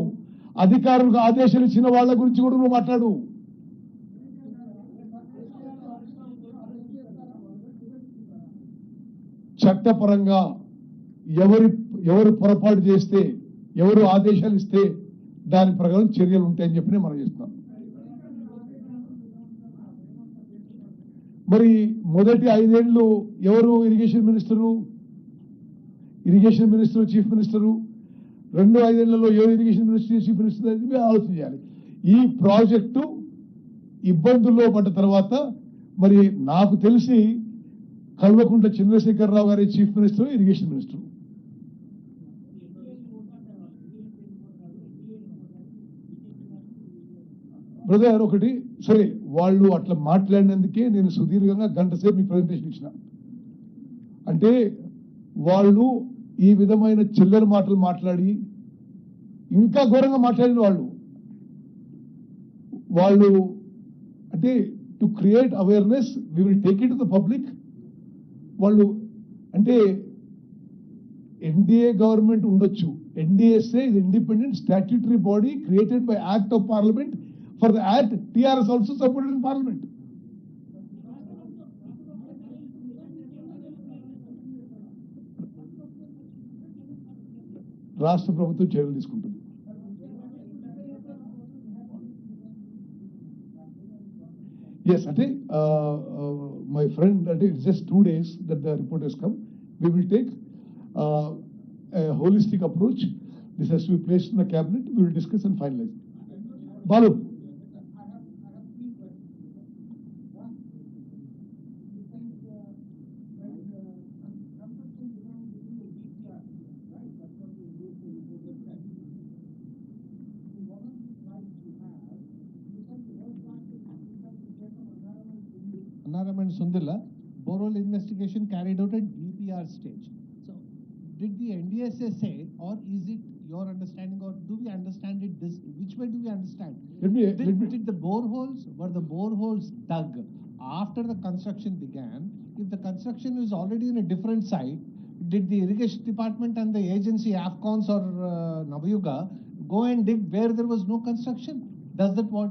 అధికారులకు ఆదేశాలు ఇచ్చిన వాళ్ళ గురించి కూడా నువ్వు మాట్లాడు. చట్టపరంగా ఎవరు పొరపాటు చేస్తే, ఎవరు ఆదేశాలు ఇస్తే దాని ప్రకారం చర్యలు ఉంటాయని చెప్పి మనం చేస్తున్నాం. మరి మొదటి 5 ఏళ్ళు ఎవరు ఇరిగేషన్ మినిస్టరు, చీఫ్ మినిస్టరు, రెండో 5 ఏళ్లలో ఎవరు ఇరిగేషన్ మినిస్టర్, చీఫ్ మినిస్టర్ అనేది ఆలోచన చేయాలి. ఈ ప్రాజెక్టు ఇబ్బందుల్లో పడ్డ తర్వాత మరి నాకు తెలిసి కల్వకుంట్ల చంద్రశేఖరరావు గారి chief minister, irrigation minister. Brother ఒకటి సరే, వాళ్ళు అట్లా మాట్లాడినందుకే నేను సుదీర్ఘంగా గంట సేపు మీకు ప్రజెంటేషన్ ఇచ్చిన. అంటే వాళ్ళు ఈ విధమైన చిల్లర మాటలు మాట్లాడి ఇంకా ఘోరంగా మాట్లాడిన వాళ్ళు అంటే to create awareness we will take it to the public. వాళ్ళు అంటే ఎన్డీఏ గవర్నమెంట్ ఉండొచ్చు, ఎన్డీఎస్ఏ ఇది independent statutory body created by act of parliament. For the act, TRS also supported in parliament. రాష్ట్ర ప్రభుత్వం చర్యలు తీసుకుంటుంది. Yes, అంటే my friend, అంటే it's just 2 days that the report has come. We will take a holistic approach. This has to be placed in the cabinet. We will discuss and finalize. Balu. Annaram and Sundilla, borehole investigation carried out at DPR stage. So, did the NDSA say, or is it your understanding, or do we understand it this? Which way do we understand? Did the boreholes, were the boreholes dug after the construction began? If the construction is already in a different site, did the irrigation department and the agency AFCONS or Navayuga go and dig where there was no construction? Is it what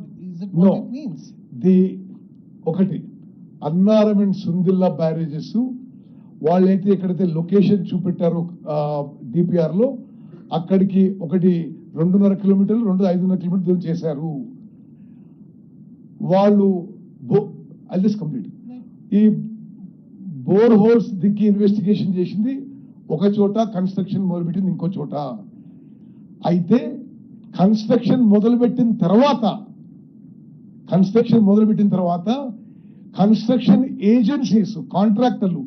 No. it means? ఒకటి Annaram and Sundilla barrages వాళ్ళైతే ఎక్కడైతే location చూపెట్టారో DPR లో అక్కడికి ఒకటి 2.5 కిలోమీటర్లు 5.5 కిలోమీటర్లు చేశారు వాళ్ళు. కంప్లీట్ ఈ బోర్ హోల్స్ దిక్కి ఇన్వెస్టిగేషన్ చేసింది ఒక చోట, కన్స్ట్రక్షన్ మొదలుపెట్టింది ఇంకో చోట. అయితే కన్స్ట్రక్షన్ మొదలుపెట్టిన తర్వాత కన్స్ట్రక్షన్ ఏజెన్సీస్, కాంట్రాక్టర్లు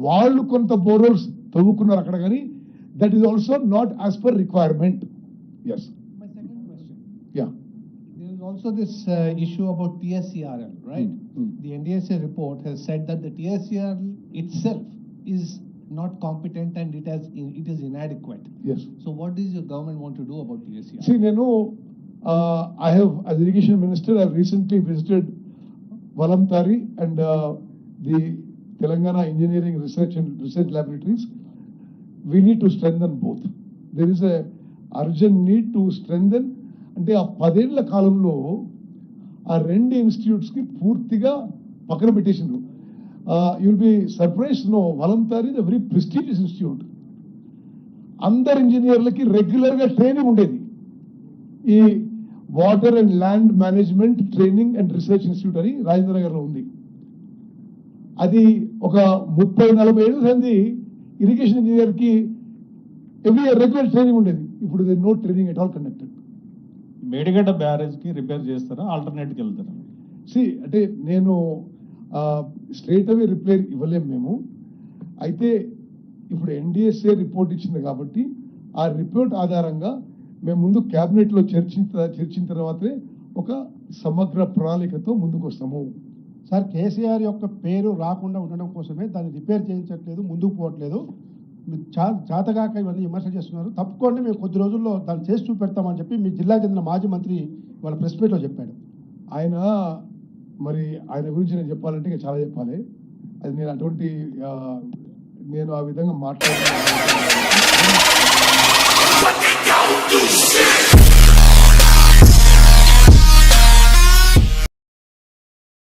వాళ్ళు కొంత బోర్హోల్స్ తవ్వుకున్నారు అక్కడ, కానీ that is also not as per requirement. Yes. My second question. Yeah. There is also this issue about TSCRL, right? The NDSA report has said that the TSCRL itself is not competent and it is inadequate. Yes. So what does your government want to do about TSCRL? See, నేను I have, as irrigation minister, I have recently visited Valamtari and the Telangana Engineering Research Laboratories. We need to strengthen both. There is a urgent need to strengthen. అంటే ఆ 10 ఏళ్ల కాలంలో ఆ 2 institutes కి పూర్తిగా పక్కన పెట్టేసిండ్రు. You will be surprised no, WALAMTARI is a very prestigious institute. అందరు ఇంజనీర్లకి రెగ్యులర్ గా ట్రైనింగ్ ఉండేది. ఈ water and land management training and research institute అని రాజేంద్ర నగర్ లో ఉంది. అది ఒక 30-40 ఏళ్ళ సంది ఇరిగేషన్ ఇంజనీర్ కి ఎవ్రీ రెగ్యులర్ ట్రైనింగ్ ఉండేది. ఇప్పుడు no training at all conducted. Medigadda barrage కి రిపేర్ చేస్తారా, ఆల్టర్నేట్ కి వెళ్తారా? అంటే నేను స్ట్రేట్ అవే రిపేర్ ఇవ్వలేము మేము. అయితే ఇప్పుడు ఎన్డీఎస్ఏ రిపోర్ట్ ఇచ్చింది కాబట్టి ఆ రిపోర్ట్ ఆధారంగా మేము ముందు క్యాబినెట్ లో చర్చించిన తర్వాతే ఒక సమగ్ర ప్రణాళికతో ముందుకు వస్తాము. సార్, కేసీఆర్ యొక్క పేరు రాకుండా ఉండడం కోసమే దాన్ని రిపేర్ చేయించట్లేదు, ముందుకు పోవట్లేదు. చేతగాక ఇవన్నీ విమర్శ చేస్తున్నారు. తప్పుకోండి, మేము కొద్ది రోజుల్లో దాన్ని చేసి చూపెడతామని చెప్పి మీ జిల్లా చెందిన మాజీ మంత్రి వాళ్ళ ప్రెస్ మీట్ లో చెప్పాడు. ఆయన గురించి నేను చెప్పాలంటే ఇంకా చాలా చెప్పాలి. అది నేను ఆ విధంగా మాట్లాడుతున్నాను.